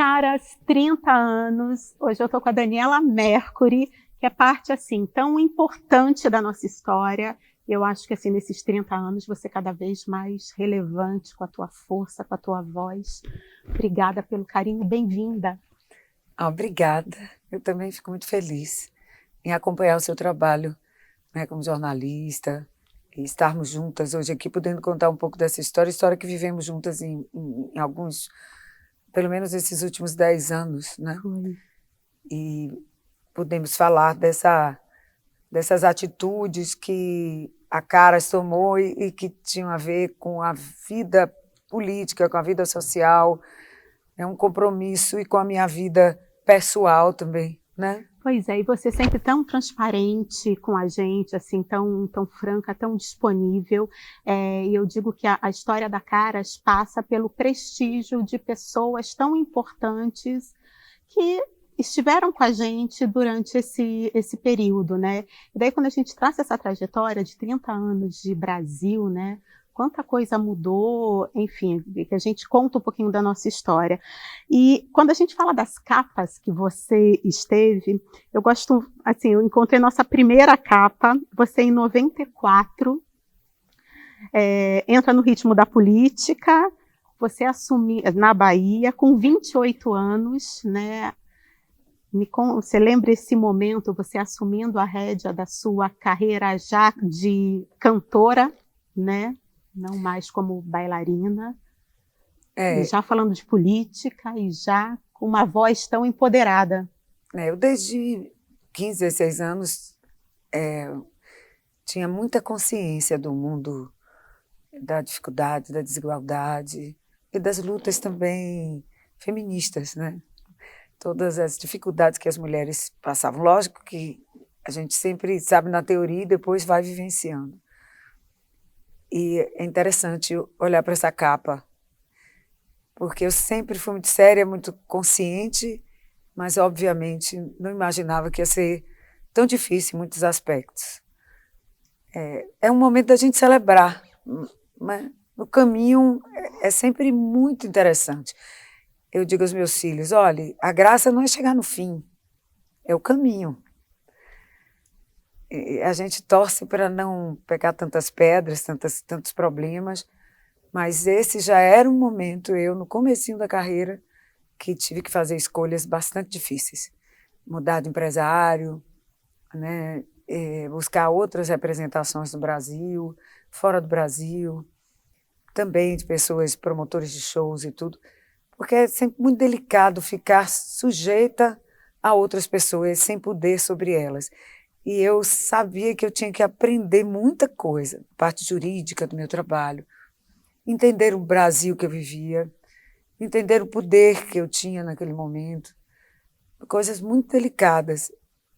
Caras, 30 anos. Hoje eu estou com a Daniela Mercury, que é parte assim tão importante da nossa história. Eu acho que assim nesses 30 anos você é cada vez mais relevante com a tua força, com a tua voz. Obrigada pelo carinho, bem-vinda. Obrigada. Eu também fico muito feliz em acompanhar o seu trabalho, né, como jornalista, e estarmos juntas hoje aqui, podendo contar um pouco dessa história que vivemos juntas em alguns, pelo menos esses últimos 10 anos, né? E podemos falar dessas atitudes que a Caras tomou e que tinham a ver com a vida política, com a vida social, é um compromisso e com a minha vida pessoal também, né? Pois é, e você sempre tão transparente com a gente, assim, tão franca, tão disponível. E eu digo que a história da Caras passa pelo prestígio de pessoas tão importantes que estiveram com a gente durante esse período, né? E daí quando a gente traça essa trajetória de 30 anos de Brasil, né? Quanta coisa mudou, enfim, que a gente conta um pouquinho da nossa história. E quando a gente fala das capas que você esteve, eu gosto, assim, eu encontrei nossa primeira capa, você em 94, entra no ritmo da política, você assumiu na Bahia com 28 anos, né? Você lembra esse momento, você assumindo a rédea da sua carreira já de cantora, né? Não mais como bailarina, e já falando de política e já com uma voz tão empoderada. Eu desde 15, 16 anos tinha muita consciência do mundo, da dificuldade, da desigualdade e das lutas também feministas, né? Todas as dificuldades que as mulheres passavam. Lógico que a gente sempre sabe na teoria e depois vai vivenciando. E é interessante olhar para essa capa, porque eu sempre fui muito séria, muito consciente, mas obviamente não imaginava que ia ser tão difícil em muitos aspectos. É um momento da gente celebrar, mas o caminho é sempre muito interessante. Eu digo aos meus filhos, olha, a graça não é chegar no fim, é o caminho. E a gente torce para não pegar tantas pedras, tantos problemas, mas esse já era um momento, eu no comecinho da carreira, que tive que fazer escolhas bastante difíceis. Mudar de empresário, né, buscar outras representações no Brasil, fora do Brasil, também de pessoas, promotores de shows e tudo, porque é sempre muito delicado ficar sujeita a outras pessoas sem poder sobre elas. E eu sabia que eu tinha que aprender muita coisa, parte jurídica do meu trabalho, entender o Brasil que eu vivia, entender o poder que eu tinha naquele momento, coisas muito delicadas.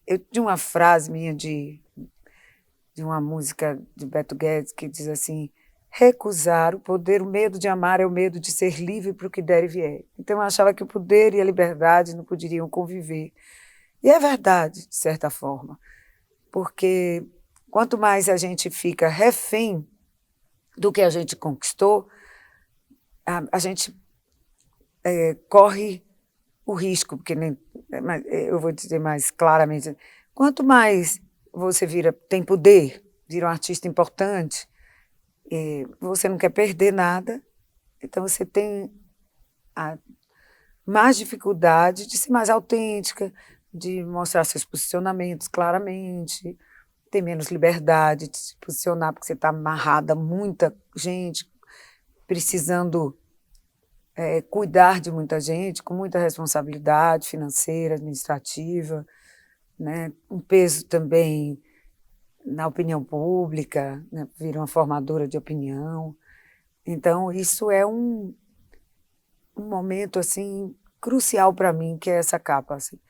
Eu tinha uma frase minha de uma música de Beto Guedes que diz assim: recusar o poder, o medo de amar é o medo de ser livre para o que der e vier. Então eu achava que o poder e a liberdade não poderiam conviver. E é verdade, de certa forma, porque quanto mais a gente fica refém do que a gente conquistou, a gente corre o risco, porque nem, eu vou dizer mais claramente, quanto mais você tem poder, vira um artista importante, você não quer perder nada, então você tem mais dificuldade de ser mais autêntica, de mostrar seus posicionamentos claramente, ter menos liberdade de se posicionar, porque você está amarrada a muita gente, precisando cuidar de muita gente, com muita responsabilidade financeira, administrativa, né? Um peso também na opinião pública, né? Vira uma formadora de opinião. Então, isso é um momento assim crucial para mim, que é essa capa. Assim.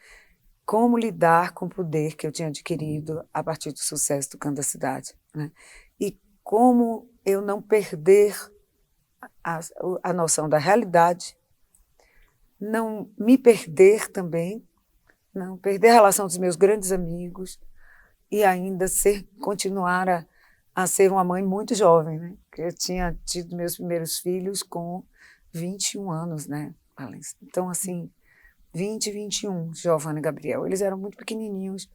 Como lidar com o poder que eu tinha adquirido a partir do sucesso do Canto da Cidade. Né? E como eu não perder a noção da realidade, não me perder também, não perder a relação dos meus grandes amigos e ainda continuar a ser uma mãe muito jovem, né? Eu tinha tido meus primeiros filhos com 21 anos, né, Valença? Então, assim, 20 e 21, Giovanna e Gabriel. Eles eram muito pequenininhos.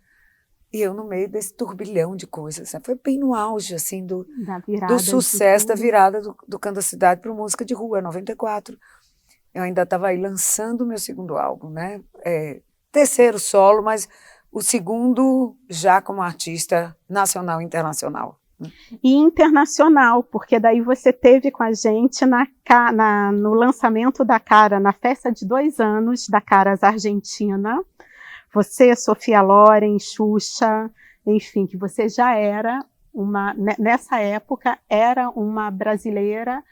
E eu no meio desse turbilhão de coisas. Foi bem no auge, assim, do sucesso, da virada do Canto da Cidade para música de rua, 94. Eu ainda estava aí lançando o meu segundo álbum, né? Terceiro solo, mas o segundo já como artista nacional e internacional. E internacional, porque daí você teve com a gente no lançamento da Cara, na festa de 2 anos da Caras Argentina. Você, Sofia Loren, Xuxa, enfim, que você já era nessa época, era uma brasileira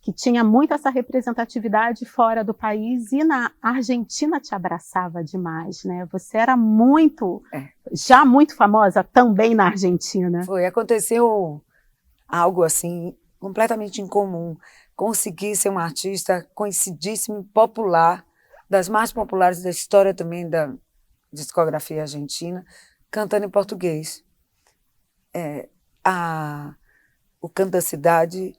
que tinha muito essa representatividade fora do país, e na Argentina te abraçava demais, né? Você era já muito famosa também na Argentina. Aconteceu algo assim, completamente incomum. Consegui ser uma artista conhecidíssima, popular, das mais populares da história também da discografia argentina, cantando em português. O Canto da Cidade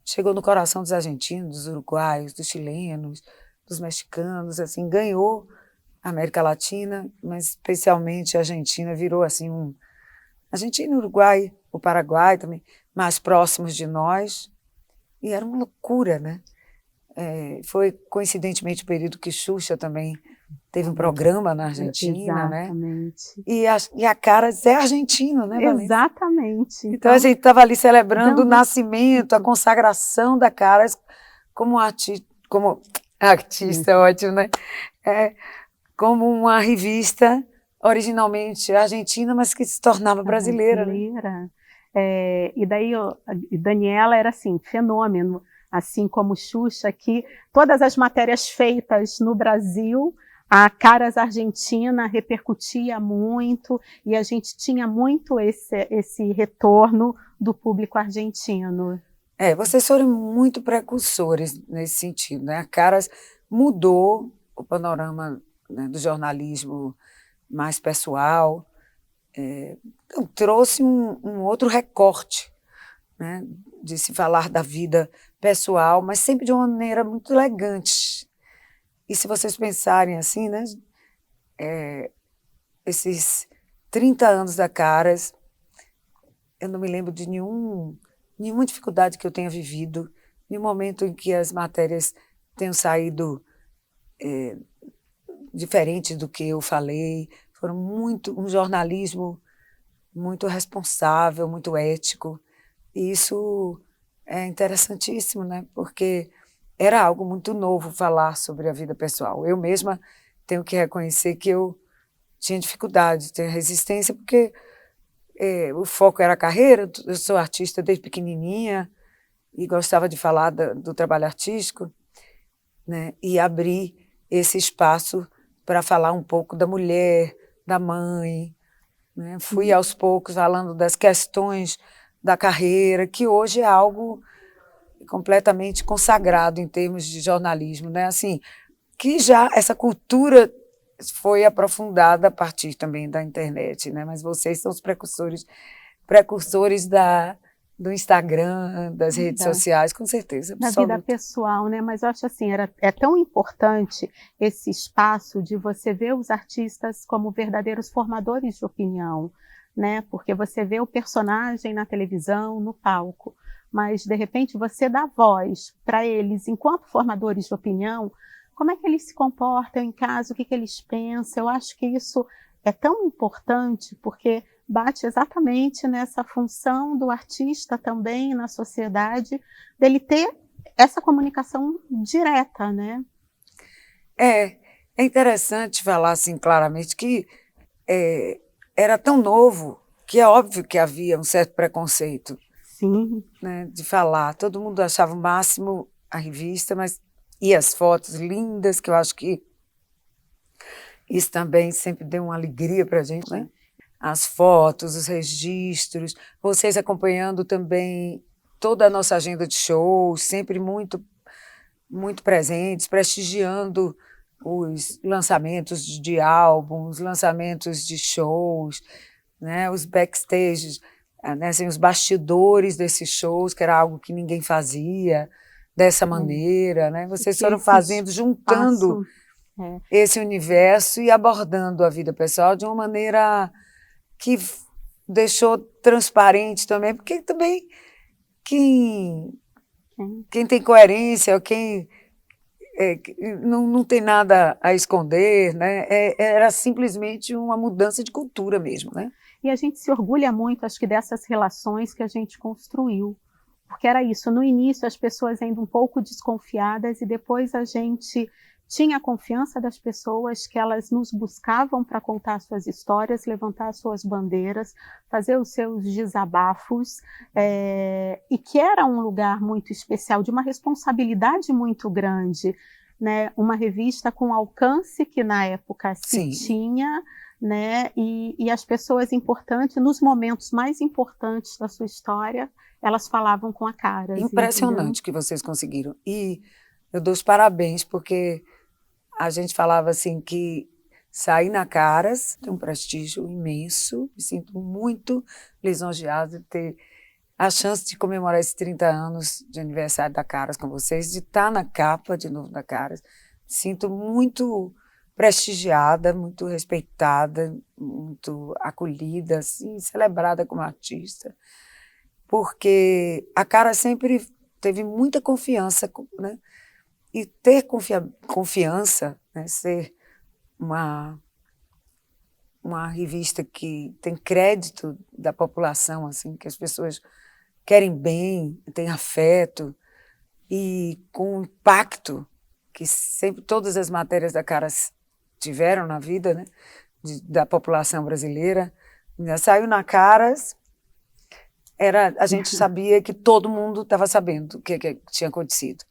chegou no coração dos argentinos, dos uruguaios, dos chilenos, dos mexicanos, assim, ganhou a América Latina, mas especialmente a Argentina virou assim Argentina, Uruguai, o Paraguai também, mais próximos de nós, e era uma loucura, né? Foi coincidentemente o período que Xuxa também teve um programa na Argentina, exatamente, né? E a Caras é argentina, né, Valença? Exatamente. Então a gente estava ali celebrando o nascimento, a consagração da Caras como artista, ótimo, né? Como uma revista originalmente argentina, mas que se tornava brasileira. Né? E daí Daniela era assim, fenômeno, assim como Xuxa, que todas as matérias feitas no Brasil, a Caras Argentina repercutia muito, e a gente tinha muito esse retorno do público argentino. Vocês foram muito precursores nesse sentido, né? A Caras mudou o panorama, né, do jornalismo mais pessoal, trouxe um outro recorte, né, de se falar da vida pessoal, mas sempre de uma maneira muito elegante. E se vocês pensarem assim, né, esses 30 anos da Caras, eu não me lembro de nenhuma dificuldade que eu tenha vivido, nenhum momento em que as matérias tenham saído diferente do que eu falei. Foram um jornalismo muito responsável, muito ético. E isso é interessantíssimo, né? Porque era algo muito novo falar sobre a vida pessoal. Eu mesma tenho que reconhecer que eu tinha dificuldade, tinha resistência, porque o foco era a carreira. Eu sou artista desde pequenininha e gostava de falar do trabalho artístico, né? E abrir esse espaço para falar um pouco da mulher, da mãe, né? Fui aos poucos falando das questões da carreira, que hoje é algo completamente consagrado em termos de jornalismo, né? Assim, que já essa cultura foi aprofundada a partir também da internet, né? Mas vocês são os precursores do Instagram, das redes sociais, com certeza. Na vida pessoal, né? Mas eu acho assim, é tão importante esse espaço de você ver os artistas como verdadeiros formadores de opinião, né? Porque você vê o personagem na televisão, no palco, mas de repente você dá voz para eles enquanto formadores de opinião. Como é que eles se comportam em casa, o que eles pensam? Eu acho que isso é tão importante, porque bate exatamente nessa função do artista também na sociedade, dele ter essa comunicação direta, né? É interessante falar assim claramente que era tão novo que é óbvio que havia um certo preconceito. Sim. Né, de falar. Todo mundo achava o máximo a revista, e as fotos lindas, que eu acho que isso também sempre deu uma alegria para a gente, né? As fotos, os registros, vocês acompanhando também toda a nossa agenda de shows, sempre muito, muito presentes, prestigiando os lançamentos de álbuns, lançamentos de shows, né? Os backstages, né? Assim, os bastidores desses shows, que era algo que ninguém fazia dessa maneira, né? Vocês foram fazendo, juntando esse universo e abordando a vida pessoal de uma maneira que deixou transparente também, porque também quem tem coerência, ou quem não tem nada a esconder, né? Era simplesmente uma mudança de cultura mesmo, né? E a gente se orgulha muito, acho que, dessas relações que a gente construiu. Porque era isso, no início as pessoas ainda um pouco desconfiadas e depois a gente tinha a confiança das pessoas que elas nos buscavam para contar suas histórias, levantar suas bandeiras, fazer os seus desabafos, e que era um lugar muito especial, de uma responsabilidade muito grande, né? Uma revista com alcance que na época se tinha, né? E as pessoas importantes, nos momentos mais importantes da sua história, elas falavam com a Caras. Impressionante que vocês conseguiram. E eu dou os parabéns, porque a gente falava assim que sair na Caras tem um prestígio imenso. Me sinto muito lisonjeada de ter a chance de comemorar esses 30 anos de aniversário da Caras com vocês, de estar na capa de novo da Caras. Me sinto muito prestigiada, muito respeitada, muito acolhida, assim, celebrada como artista, porque a Caras sempre teve muita confiança, né? E ter confiança, né? Ser uma revista que tem crédito da população, assim, que as pessoas querem bem, têm afeto, e com o impacto que sempre todas as matérias da Caras tiveram na vida, né? Da população brasileira. Saiu na Caras, a gente sabia que todo mundo estava sabendo o que tinha acontecido,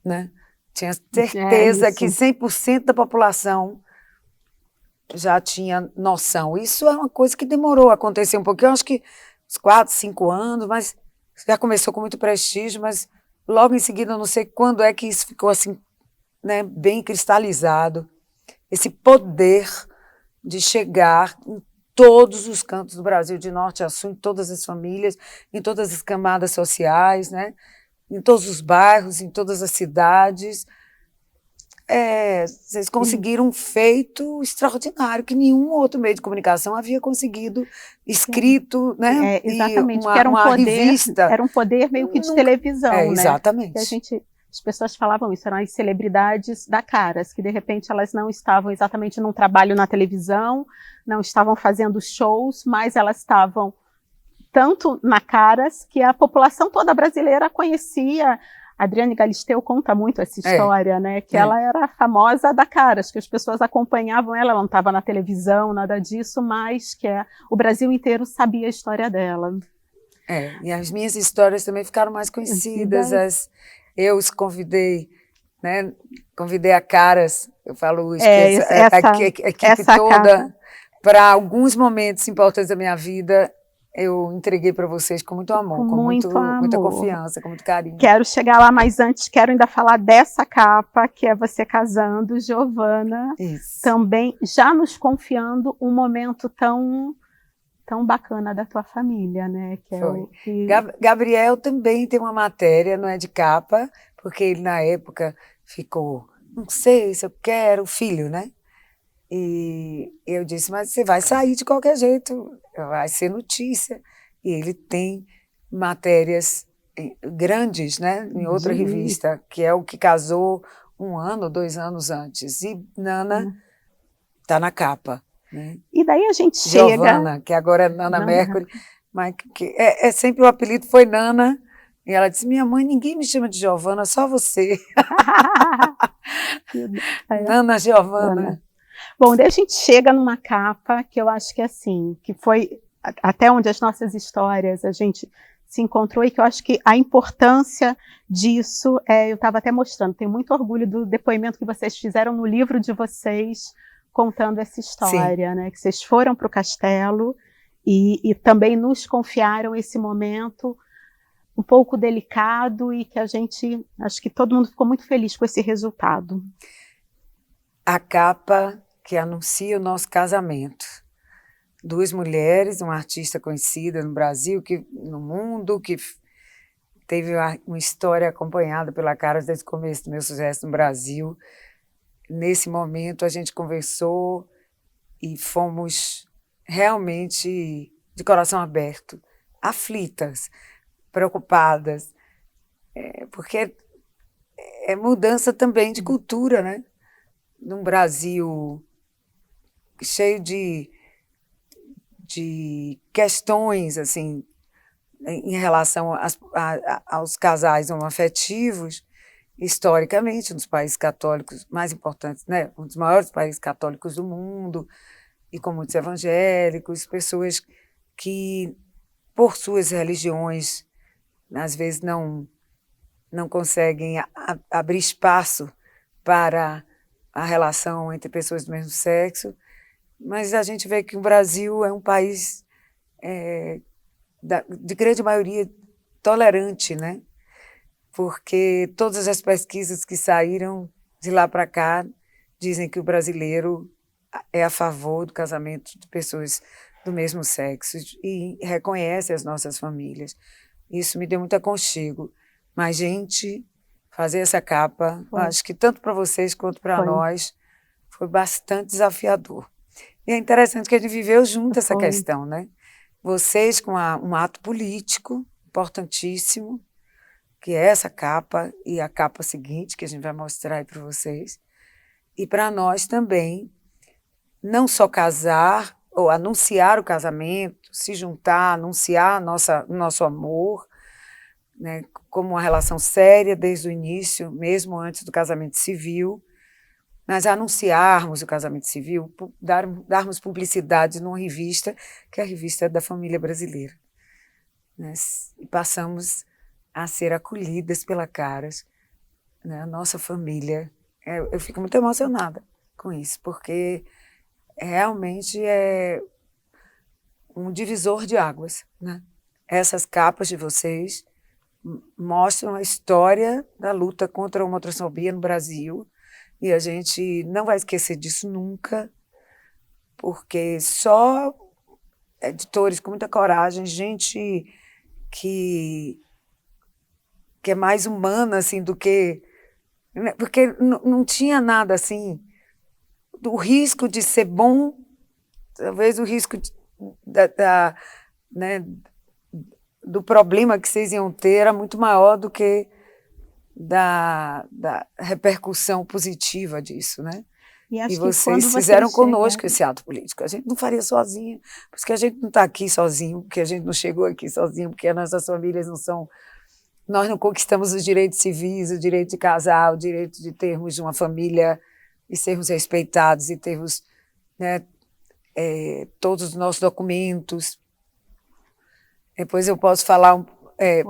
né? Tinha certeza que 100% da população já tinha noção. Isso é uma coisa que demorou a acontecer um pouquinho, acho que uns 4, 5 anos, mas já começou com muito prestígio, mas logo em seguida, eu não sei quando é que isso ficou assim, né, bem cristalizado, esse poder de chegar em todos os cantos do Brasil, de norte a sul, em todas as famílias, em todas as camadas sociais, né? Em todos os bairros, em todas as cidades. Vocês conseguiram um feito extraordinário, que nenhum outro meio de comunicação havia conseguido, escrito, né? Exatamente, E que era um poder, revista. Era um poder meio que de televisão, né? Exatamente. As pessoas falavam isso, eram as celebridades da Caras, que de repente elas não estavam exatamente num trabalho na televisão, não estavam fazendo shows, mas elas estavam tanto na Caras que a população toda brasileira conhecia. A Adriane Galisteu conta muito essa história, né? Que ela era a famosa da Caras, que as pessoas acompanhavam ela não estava na televisão, nada disso, mas que o Brasil inteiro sabia a história dela. E as minhas histórias também ficaram mais conhecidas. Eu os convidei, né? Convidei a Caras, eu falo isso, a equipe toda, para alguns momentos importantes da minha vida, eu entreguei para vocês com muito amor, com muita confiança, com muito carinho. Quero chegar lá, mas antes quero ainda falar dessa capa, que é você casando, Giovana. Isso. Também já nos confiando um momento tão bacana da tua família, né? Gabriel também tem uma matéria, não é de capa, porque ele na época ficou, não sei se eu quero, filho, né? E eu disse, mas você vai sair de qualquer jeito, vai ser notícia. E ele tem matérias grandes, né, em outra revista, que é o que casou 1 ano, 2 anos antes. E Nana está na capa. Né? E daí a gente Giovana, que agora é Nana Mercury, mas que sempre o apelido foi Nana. E ela disse, minha mãe, ninguém me chama de Giovana, só você. Nana Giovana. Bom, daí a gente chega numa capa que eu acho que é assim, que foi até onde as nossas histórias a gente se encontrou e que eu acho que a importância disso, eu estava até mostrando, tenho muito orgulho do depoimento que vocês fizeram no livro de vocês, contando essa história, né? Que vocês foram para o castelo e também nos confiaram esse momento um pouco delicado e que acho que todo mundo ficou muito feliz com esse resultado. A capa que anuncia o nosso casamento. 2 mulheres, uma artista conhecida no Brasil, no mundo, que teve uma história acompanhada pela Caras desde o começo do meu sucesso no Brasil. nesse momento a gente conversou e fomos realmente de coração aberto, aflitas, preocupadas, porque é mudança também de cultura, né? Num Brasil cheio de questões assim, em relação aos casais homoafetivos, historicamente, um dos países católicos mais importantes, né? Um dos maiores países católicos do mundo, e com muitos evangélicos, pessoas que, por suas religiões, às vezes não conseguem abrir espaço para a relação entre pessoas do mesmo sexo, mas a gente vê que o Brasil é um país de grande maioria tolerante, né? Porque todas as pesquisas que saíram de lá para cá dizem que o brasileiro é a favor do casamento de pessoas do mesmo sexo e reconhece as nossas famílias. Isso me deu muito aconchego. Mas, gente, fazer essa capa, acho que tanto para vocês quanto para nós, foi bastante desafiador. E é interessante que a gente viveu junto essa questão, né? Vocês com um ato político importantíssimo, que é essa capa e a capa seguinte, que a gente vai mostrar aí para vocês. E para nós também, não só casar ou anunciar o casamento, se juntar, anunciar nosso amor, né, como uma relação séria desde o início, mesmo antes do casamento civil, mas anunciarmos o casamento civil, darmos publicidade numa revista, que é a Revista da Família Brasileira. Né, e passamos a ser acolhidas pela Caras, né, a nossa família. Eu fico muito emocionada com isso, porque realmente é um divisor de águas, né? Essas capas de vocês mostram a história da luta contra a homotransfobia no Brasil, e a gente não vai esquecer disso nunca, porque só editores com muita coragem, gente que é mais humana assim, do que... Né? Porque não tinha nada assim, do risco de ser bom, talvez o risco né, do problema que vocês iam ter era muito maior do que da repercussão positiva disso, né? E vocês fizeram conosco esse ato político. A gente não faria sozinha, porque a gente não está aqui sozinho, porque a gente não chegou aqui sozinho, porque as nossas famílias não são... Nós não conquistamos os direitos civis, o direito de casar, o direito de termos uma família e sermos respeitados e termos, né, todos os nossos documentos. Depois eu posso falar,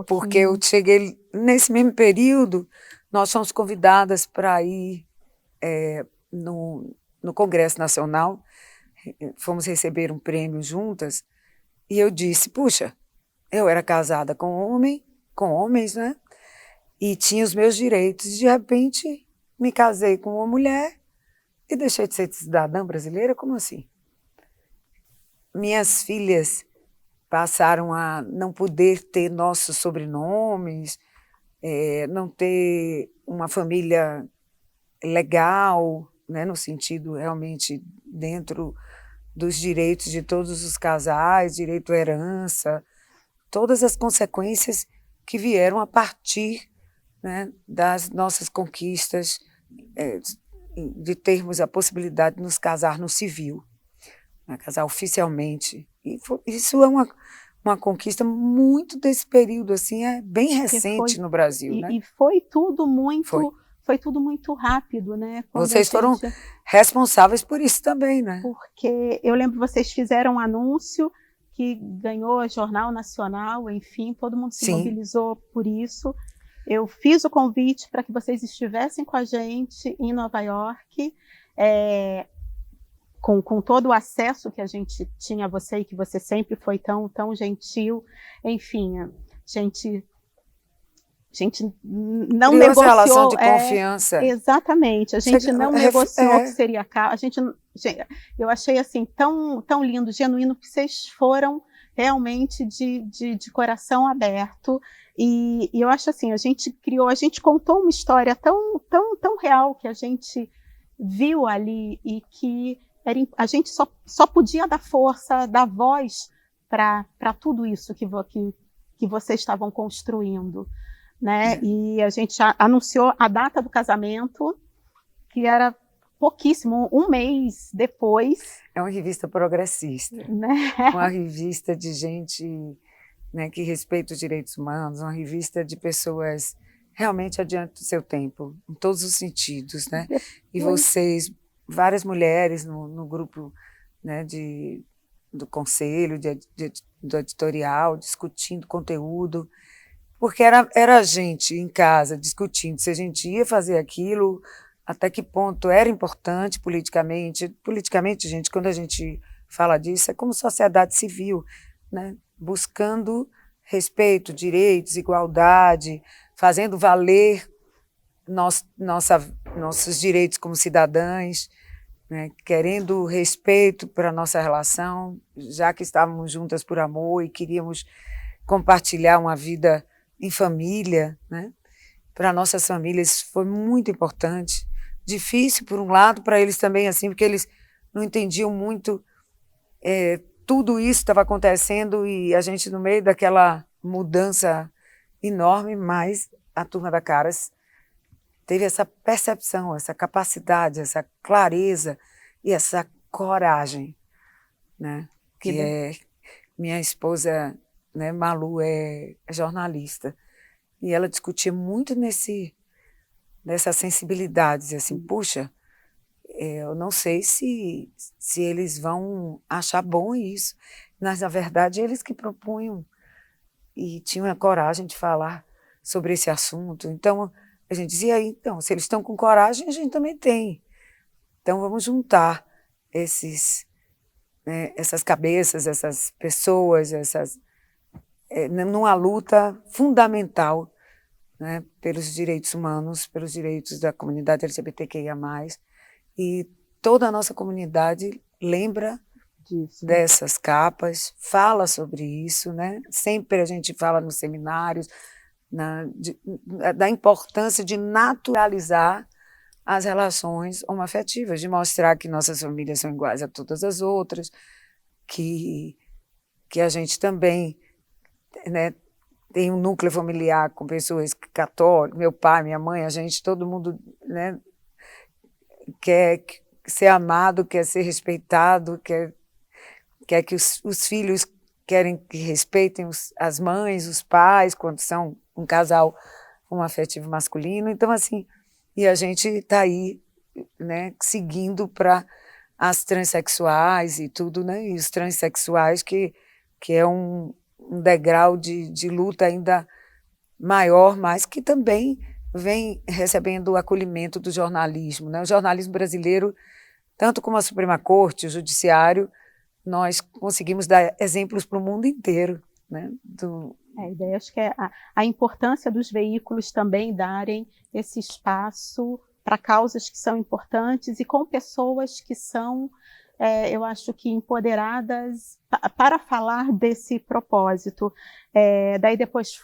porque eu cheguei nesse mesmo período, nós fomos convidadas para ir no Congresso Nacional, fomos receber um prêmio juntas, e eu disse, puxa, eu era casada com homens, né? E tinha os meus direitos, de repente me casei com uma mulher e deixei de ser cidadã brasileira? Como assim? Minhas filhas passaram a não poder ter nossos sobrenomes, não ter uma família legal, né, no sentido realmente dentro dos direitos de todos os casais, direito à herança, todas as consequências que vieram a partir, né, das nossas conquistas, de termos a possibilidade de nos casar no civil, né, casar oficialmente. E isso é uma conquista muito desse período, assim, bem recente no Brasil. Né? E foi tudo muito rápido, né? Vocês foram responsáveis por isso também, né? Porque eu lembro que vocês fizeram um anúncio que ganhou Jornal Nacional, enfim, todo mundo se mobilizou por isso. Eu fiz o convite para que vocês estivessem com a gente em Nova York, com todo o acesso que a gente tinha a você e que você sempre foi tão gentil. Enfim, a gente não negociou. Essa relação de confiança. Exatamente, a gente não negociou que seria caro. Eu achei assim tão lindo, genuíno, que vocês foram realmente de coração aberto. E eu acho assim, a gente contou uma história tão real que a gente viu ali e que a gente só podia dar força, dar voz para tudo isso que vocês estavam construindo, né? E a gente anunciou a data do casamento, que era pouquíssimo, um mês depois. É uma revista progressista, né? Uma revista de gente, né, que respeita os direitos humanos, uma revista de pessoas realmente adiante do seu tempo, em todos os sentidos, né? E vocês, várias mulheres no grupo, né, do conselho, do editorial, discutindo conteúdo, porque era a gente em casa discutindo se a gente ia fazer aquilo, até que ponto era importante politicamente. Politicamente, gente, quando a gente fala disso, é como sociedade civil, né? Buscando respeito, direitos, igualdade, fazendo valer nossos direitos como cidadãs, né? Querendo respeito para a nossa relação, já que estávamos juntas por amor e queríamos compartilhar uma vida em família, né? Para nossas famílias foi muito importante. Difícil, por um lado, para eles também, assim, porque eles não entendiam muito tudo isso estava acontecendo e a gente no meio daquela mudança enorme, mas a turma da Caras teve essa percepção, essa capacidade, essa clareza e essa coragem, né? Que é minha esposa, né, Malu, é jornalista e ela discutia muito nessa sensibilidade, assim, puxa, eu não sei se eles vão achar bom isso, mas na verdade eles que propunham e tinham a coragem de falar sobre esse assunto. Então a gente dizia, então, se eles estão com coragem, a gente também tem. Então vamos juntar essas cabeças, essas pessoas, numa luta fundamental, né, pelos direitos humanos, pelos direitos da comunidade LGBTQIA+, e toda a nossa comunidade lembra dessas capas, fala sobre isso, né? Sempre a gente fala nos seminários da importância de naturalizar as relações homoafetivas, de mostrar que nossas famílias são iguais a todas as outras, que a gente também, né, tem um núcleo familiar com pessoas católicas, meu pai, minha mãe, a gente, todo mundo, né, quer ser amado, quer ser respeitado, quer que os filhos querem que respeitem as mães, os pais, quando são um casal homoafetivo masculino. Então, assim, e a gente está aí, né, seguindo para as transexuais e tudo, né, e os transexuais, que é um degrau de luta ainda maior, mas que também vem recebendo o acolhimento do jornalismo, né? O jornalismo brasileiro, tanto como a Suprema Corte, o Judiciário, nós conseguimos dar exemplos para o mundo inteiro, né? A ideia, acho que é a importância dos veículos também darem esse espaço para causas que são importantes e com pessoas que são, eu acho que empoderadas para falar desse propósito. Daí depois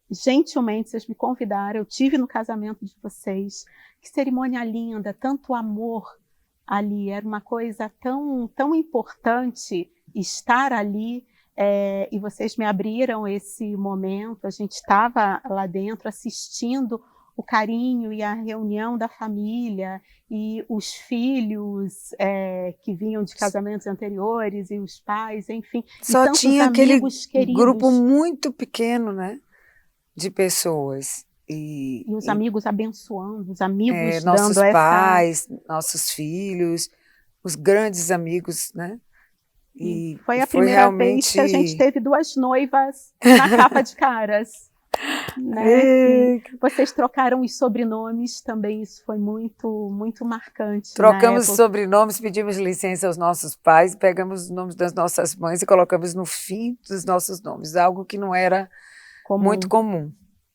gentilmente vocês me convidaram, eu tive no casamento de vocês, que cerimônia linda, tanto amor ali, era uma coisa tão, tão importante estar ali, e vocês me abriram esse momento, a gente estava lá dentro assistindo o carinho e a reunião da família, e os filhos que vinham de casamentos anteriores, e os pais, enfim, só e tantos tinha amigos aquele queridos. Grupo muito pequeno, né, de pessoas. E os amigos abençoando, os amigos nossos dando pais, nossos filhos, os grandes amigos, né? E foi a primeira vez que a gente teve duas noivas na capa de Caras. Né? Vocês trocaram os sobrenomes também, isso foi muito, muito marcante. Trocamos sobrenomes, pedimos licença aos nossos pais, pegamos os nomes das nossas mães e colocamos no fim dos nossos nomes, algo que não era muito comum,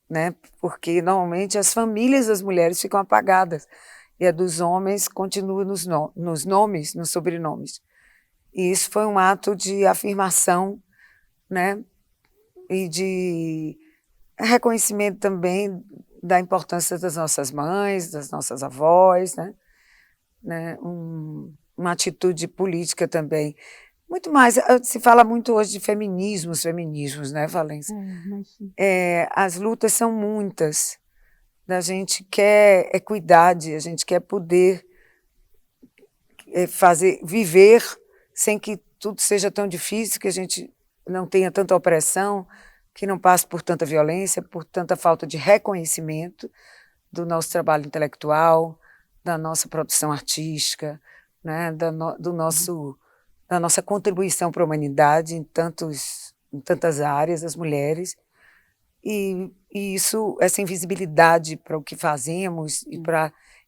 né? Porque normalmente as famílias das mulheres ficam apagadas e a dos homens continua nos nomes, nos sobrenomes. E isso foi um ato de afirmação, né? E de reconhecimento também da importância das nossas mães, das nossas avós, né? né, uma atitude política também. Muito mais, se fala muito hoje de feminismos, né, Valência? As lutas são muitas. A gente quer equidade, a gente quer poder viver sem que tudo seja tão difícil, que a gente não tenha tanta opressão, que não passe por tanta violência, por tanta falta de reconhecimento do nosso trabalho intelectual, da nossa produção artística, né, da nossa contribuição para a humanidade em tantas áreas, as mulheres, e essa invisibilidade para o que fazemos e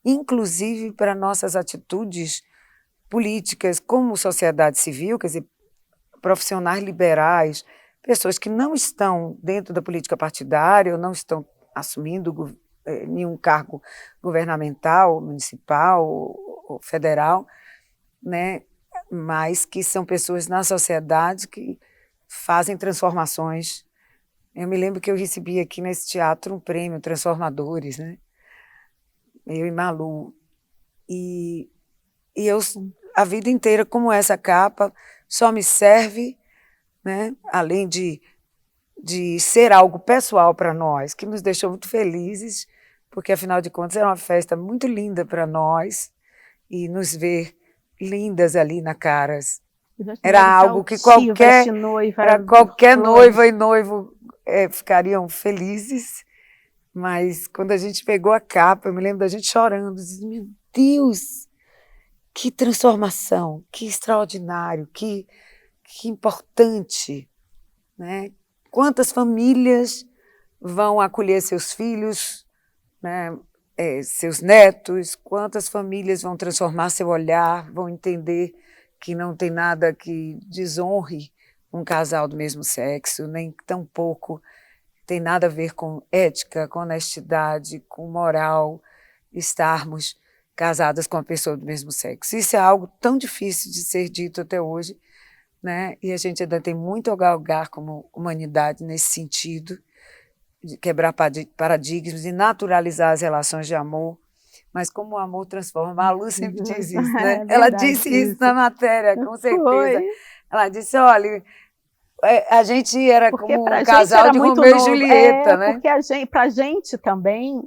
inclusive para nossas atitudes políticas como sociedade civil, quer dizer, profissionais liberais, pessoas que não estão dentro da política partidária ou não estão assumindo nenhum cargo governamental, municipal ou federal, né, mas que são pessoas na sociedade que fazem transformações. Eu me lembro que eu recebi aqui nesse teatro um prêmio Transformadores, né? Eu e Malu. E eu, a vida inteira, como essa capa, só me serve, né, além de ser algo pessoal para nós, que nos deixou muito felizes, porque, afinal de contas, era uma festa muito linda para nós, e nos ver lindas ali na Caras. Era algo que qualquer noiva e noivo ficariam felizes, mas quando a gente pegou a capa, eu me lembro da gente chorando, dizendo, meu Deus, que transformação, que extraordinário, que importante, né? Quantas famílias vão acolher seus filhos, né? Seus netos, quantas famílias vão transformar seu olhar, vão entender que não tem nada que desonre um casal do mesmo sexo, nem tampouco tem nada a ver com ética, com honestidade, com moral, estarmos casadas com uma pessoa do mesmo sexo. Isso é algo tão difícil de ser dito até hoje, né? E a gente ainda tem muito a galgar como humanidade nesse sentido, de quebrar paradigmas e naturalizar as relações de amor. Mas como o amor transforma, a Lu sempre diz isso, né? Ela disse isso na matéria, com certeza. Foi. Ela disse, olha, a gente era como um casal de Romeu e Julieta, né? Porque para a gente também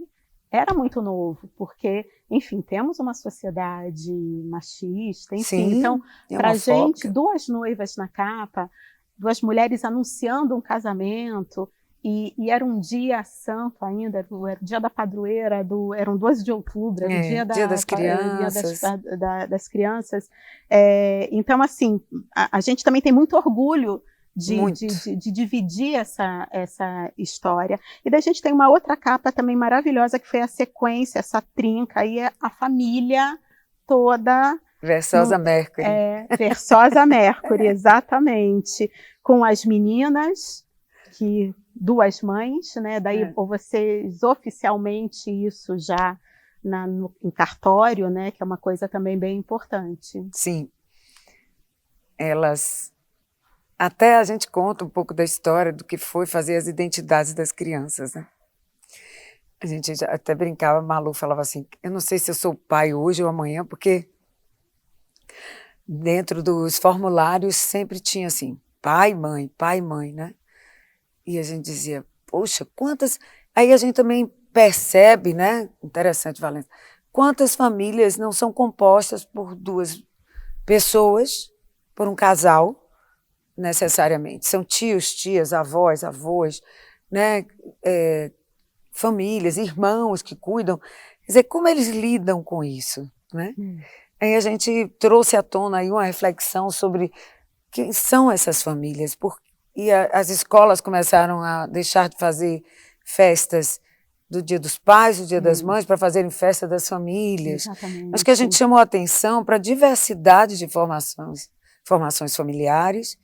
era muito novo, porque, enfim, temos uma sociedade machista, enfim. Sim, então, para a gente, duas noivas na capa, duas mulheres anunciando um casamento, e era um dia santo ainda, era o dia da padroeira, era um 12 de outubro, era o dia das crianças. Das crianças. Então, assim, a gente também tem muito orgulho de dividir essa história. E daí a gente tem uma outra capa também maravilhosa, que foi a sequência, essa trinca, aí a família toda... Versosa Mercury. Versosa Mercury, exatamente. Com as meninas, que duas mães, né? Daí vocês oficialmente isso já em cartório, né? Que é uma coisa também bem importante. Sim. Elas... Até a gente conta um pouco da história do que foi fazer as identidades das crianças, né? A gente já até brincava, a Malu falava assim, eu não sei se eu sou pai hoje ou amanhã, porque dentro dos formulários sempre tinha assim, pai, mãe, né? E a gente dizia, poxa, quantas... Aí a gente também percebe, né? Interessante, Valência, quantas famílias não são compostas por duas pessoas, por um casal, necessariamente. São tios, tias, avós, né? Famílias, irmãos que cuidam. Quer dizer, como eles lidam com isso, né? Aí a gente trouxe à tona aí uma reflexão sobre quem são essas famílias, e as escolas começaram a deixar de fazer festas do Dia dos Pais, do Dia das Mães, para fazerem festa das famílias. Exatamente. Acho que a gente chamou a atenção para a diversidade de formações familiares,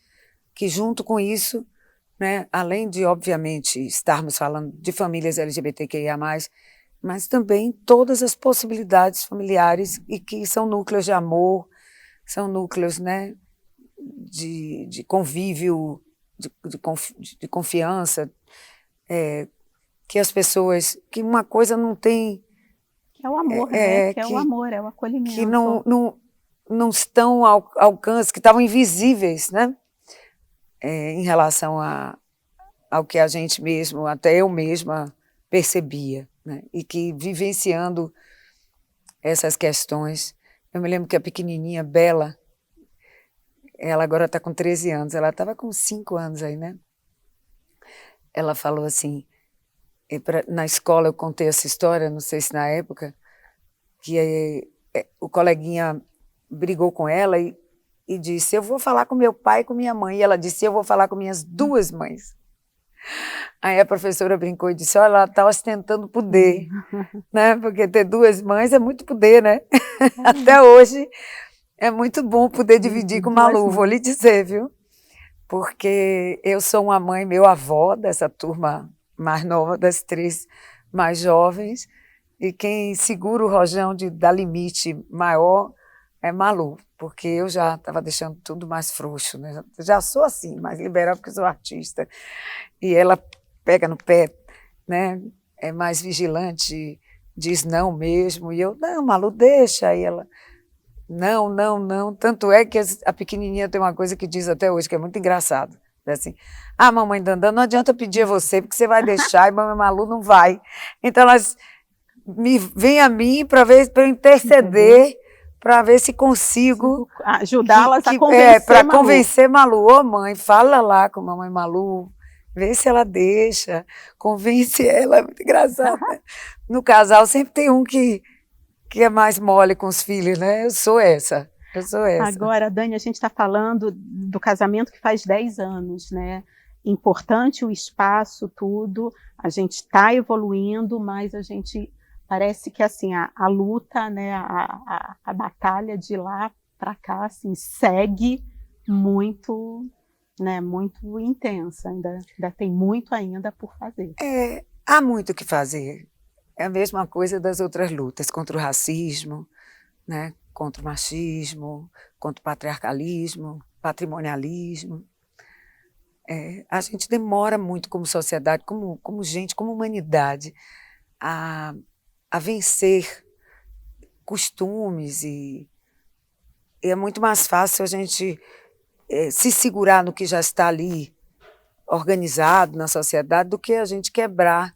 que junto com isso, né, além de, obviamente, estarmos falando de famílias LGBTQIA+, mas também todas as possibilidades familiares, e que são núcleos de amor, são núcleos, né, de convívio, de confiança, que as pessoas, que uma coisa não tem Que é o amor, né? Que é o amor, é o acolhimento. Que não estão ao alcance, que estavam invisíveis, né? Em relação ao que a gente mesmo, até eu mesma, percebia, né? E que vivenciando essas questões, eu me lembro que a pequenininha, Bela, ela agora está com 13 anos, ela estava com 5 anos aí, né? Ela falou assim, na escola eu contei essa história, não sei se na época, que o coleguinha brigou com ela e disse, eu vou falar com meu pai e com minha mãe. E ela disse, eu vou falar com minhas 2 mães. Aí a professora brincou e disse, olha, ela está ostentando poder, né? Porque ter 2 mães é muito poder, né? Até hoje é muito bom poder dividir com o Malu, vou lhe dizer, viu? Porque eu sou uma mãe, meu avó, dessa turma mais nova, das 3 mais jovens, e quem segura o rojão de dar limite maior é Malu, porque eu já estava deixando tudo mais frouxo, né? Já sou assim, mais liberal porque sou artista, e ela pega no pé, né? É mais vigilante, diz não mesmo, e eu, não, Malu, deixa, aí ela... Não, não, não. Tanto é que a pequenininha tem uma coisa que diz até hoje, que é muito engraçado. É assim, mamãe Dandan, não adianta pedir a você, porque você vai deixar e mamãe Malu não vai. Então elas vêm a mim para eu interceder, para ver se consigo ajudá-las a convencer para convencer Malu. Ô mãe, fala lá com a mamãe Malu, vê se ela deixa, convence ela, é muito engraçado. Né? No casal sempre tem um que é mais mole com os filhos, né? Eu sou essa. Agora, Dani, a gente está falando do casamento que faz 10 anos, né? Importante o espaço, tudo, a gente está evoluindo, mas a gente parece que assim, a luta, né, a batalha de lá para cá, assim, segue muito, né, muito intensa, ainda tem muito ainda por fazer. Há muito o que fazer. É a mesma coisa das outras lutas contra o racismo, né? Contra o machismo, contra o patriarcalismo, patrimonialismo. A gente demora muito como sociedade, como gente, como humanidade, a vencer costumes e é muito mais fácil a gente se segurar no que já está ali organizado na sociedade do que a gente quebrar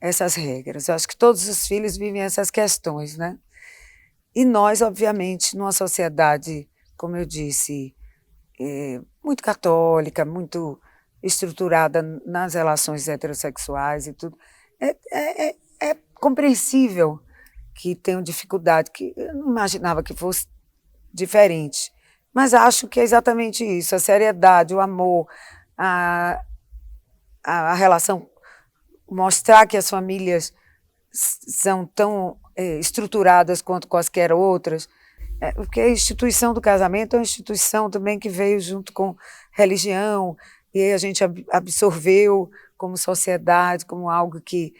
essas regras. Eu acho que todos os filhos vivem essas questões, né? E nós, obviamente, numa sociedade, como eu disse, muito católica, muito estruturada nas relações heterossexuais e tudo, é compreensível que tenham dificuldade, que eu não imaginava que fosse diferente. Mas acho que é exatamente isso, a seriedade, o amor, a relação, mostrar que as famílias são tão estruturadas quanto quaisquer outras, porque a instituição do casamento é uma instituição também que veio junto com religião, e aí a gente absorveu como sociedade, como algo que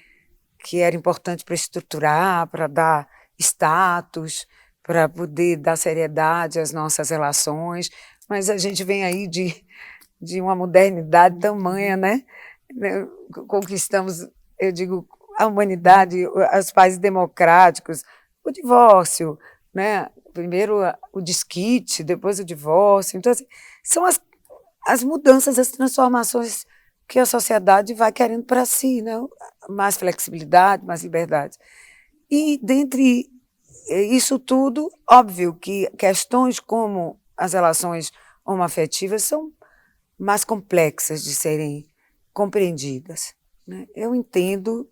era importante para estruturar, para dar status, para poder dar seriedade às nossas relações, mas a gente vem aí de uma modernidade tamanha, né? Conquistamos, eu digo, a humanidade, os países democráticos, o divórcio, né? Primeiro o desquite, depois o divórcio. Então, assim, são as mudanças, as transformações que a sociedade vai querendo para si, né? Mais flexibilidade, mais liberdade. E, dentre isso tudo, óbvio que questões como as relações homoafetivas são mais complexas de serem compreendidas, né? Eu entendo,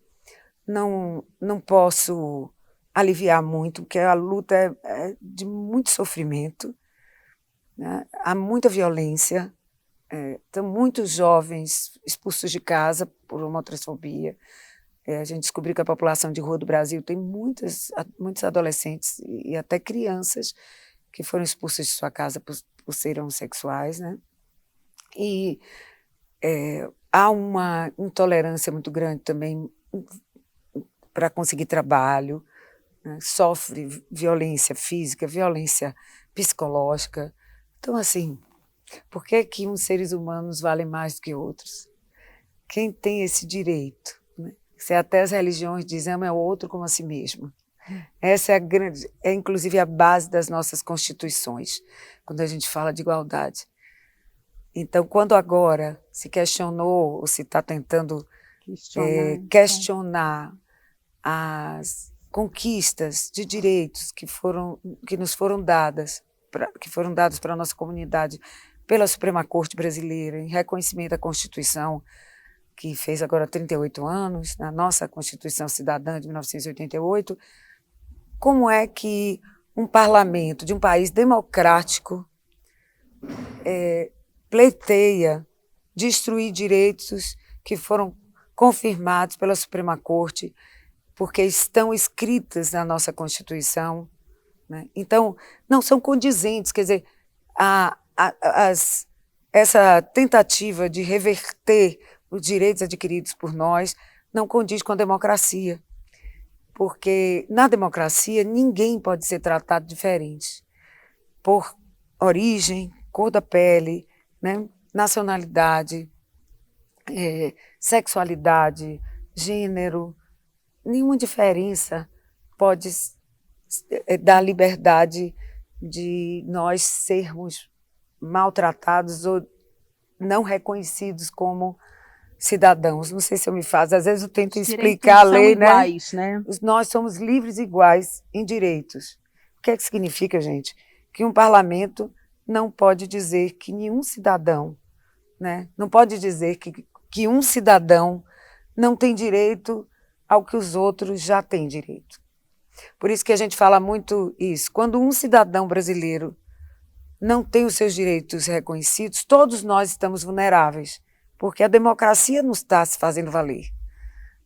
não posso aliviar muito, porque a luta é de muito sofrimento, né? Há muita violência, estão muitos jovens expulsos de casa por homotransfobia. A gente descobriu que a população de rua do Brasil tem muitos adolescentes e até crianças que foram expulsos de sua casa por serem homossexuais, né? E há uma intolerância muito grande também para conseguir trabalho, né? Sofre violência física, violência psicológica. Então, assim, por que uns seres humanos valem mais do que outros? Quem tem esse direito? Né? Se até as religiões dizem ama o outro como a si mesmo. Essa é a grande, é inclusive a base das nossas constituições, quando a gente fala de igualdade. Então, quando agora se questionou, ou se está tentando questionar as conquistas de direitos que nos foram dadas, que foram dados para a nossa comunidade pela Suprema Corte Brasileira, em reconhecimento à Constituição, que fez agora 38 anos, na nossa Constituição Cidadã de 1988, como é que um parlamento de um país democrático pleiteia destruir direitos que foram confirmados pela Suprema Corte, porque estão escritas na nossa Constituição, né? Então, não são condizentes, quer dizer, essa tentativa de reverter os direitos adquiridos por nós não condiz com a democracia, porque na democracia ninguém pode ser tratado diferente por origem, cor da pele, né, nacionalidade, sexualidade, gênero. Nenhuma diferença pode dar liberdade de nós sermos maltratados ou não reconhecidos como cidadãos. Não sei se eu me faço, às vezes eu tento explicar a lei, iguais, né? Nós somos livres e iguais em direitos. O que é que significa, gente? Que um parlamento não pode dizer que nenhum cidadão, né, não pode dizer que um cidadão não tem direito ao que os outros já têm direito. Por isso que a gente fala muito isso. Quando um cidadão brasileiro não tem os seus direitos reconhecidos, todos nós estamos vulneráveis, porque a democracia não está se fazendo valer.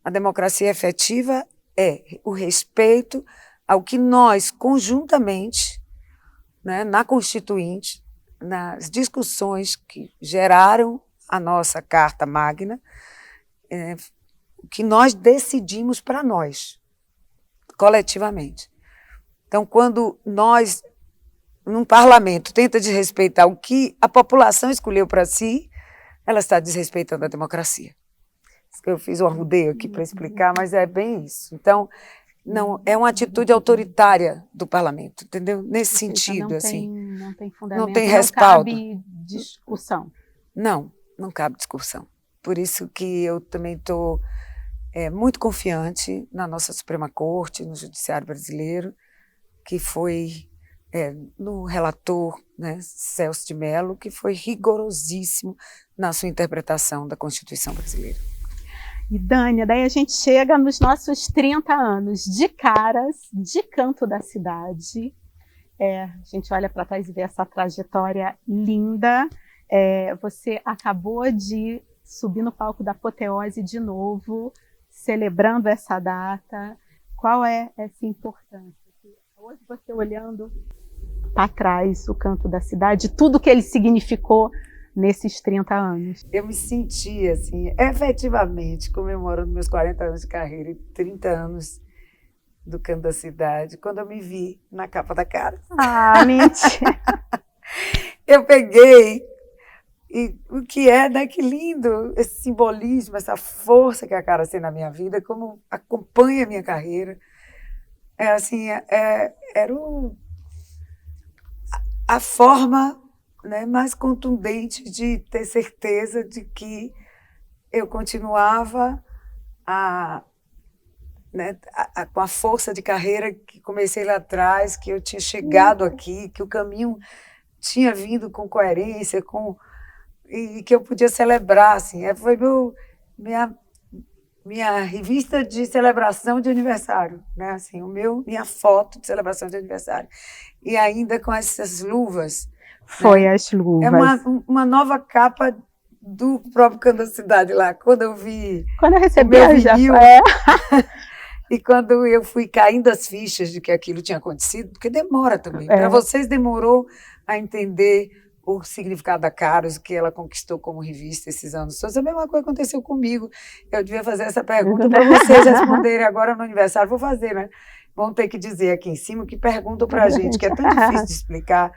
A democracia efetiva é o respeito ao que nós, conjuntamente, né, na Constituinte, nas discussões que geraram a nossa Carta Magna, que nós decidimos para nós, coletivamente. Então, quando nós, num parlamento, tenta desrespeitar o que a população escolheu para si, ela está desrespeitando a democracia. Eu fiz um arrudeio aqui para explicar, mas é bem isso. Então, não, é uma atitude autoritária do parlamento, entendeu? Nesse sentido, não assim. Não tem fundamento, não tem respaldo. Não cabe discussão. Não cabe discussão. Por isso que eu também estou muito confiante na nossa Suprema Corte, no Judiciário Brasileiro, que foi no relator, né, Celso de Mello, que foi rigorosíssimo na sua interpretação da Constituição brasileira. E, Dânia, daí a gente chega nos nossos 30 anos de Caras, de Canto da Cidade. A gente olha para trás e vê essa trajetória linda. Você acabou de subir no palco da Apoteose de novo, celebrando essa data. Qual é essa importância? Hoje você olhando para trás o Canto da Cidade, tudo que ele significou nesses 30 anos. Eu me senti, assim, efetivamente, comemorando meus 40 anos de carreira e 30 anos do Canto da Cidade, quando eu me vi na capa da Caras. Ah, mentira! Eu peguei, e o que né, que lindo esse simbolismo, essa força que a Caras tem na minha vida, como acompanha a minha carreira. Era a forma, né, mais contundente de ter certeza de que eu continuava com a força de carreira que comecei lá atrás, que eu tinha chegado aqui, que o caminho tinha vindo com coerência, e que eu podia celebrar. Assim, foi minha revista de celebração de aniversário, né? Assim, minha foto de celebração de aniversário. E ainda com essas luvas. Foi, né? As luvas. É uma nova capa do próprio Canto da Cidade lá. Quando eu recebi o vinil, e quando eu fui caindo as fichas de que aquilo tinha acontecido, porque demora também. Para vocês demorou a entender o significado da Caras, o que ela conquistou como revista esses anos todos. A mesma coisa aconteceu comigo. Eu devia fazer essa pergunta para vocês responderem agora no aniversário. Vou fazer, né? Vão ter que dizer aqui em cima o que perguntam para a gente, que é tão difícil de explicar.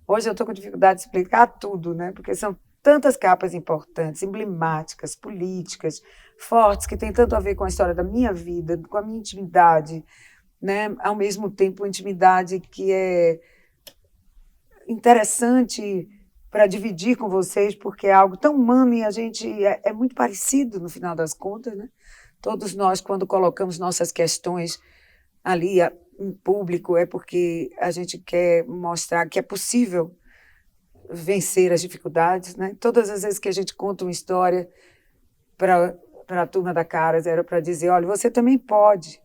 Hoje eu estou com dificuldade de explicar tudo, né? Porque são tantas capas importantes, emblemáticas, políticas, fortes, que tem tanto a ver com a história da minha vida, com a minha intimidade, né? Ao mesmo tempo, intimidade que é interessante para dividir com vocês, porque é algo tão humano e a gente é muito parecido no final das contas, né? Todos nós, quando colocamos nossas questões ali em público, é porque a gente quer mostrar que é possível vencer as dificuldades, né? Todas as vezes que a gente conta uma história para a turma da Caras, era para dizer, olha, você também pode.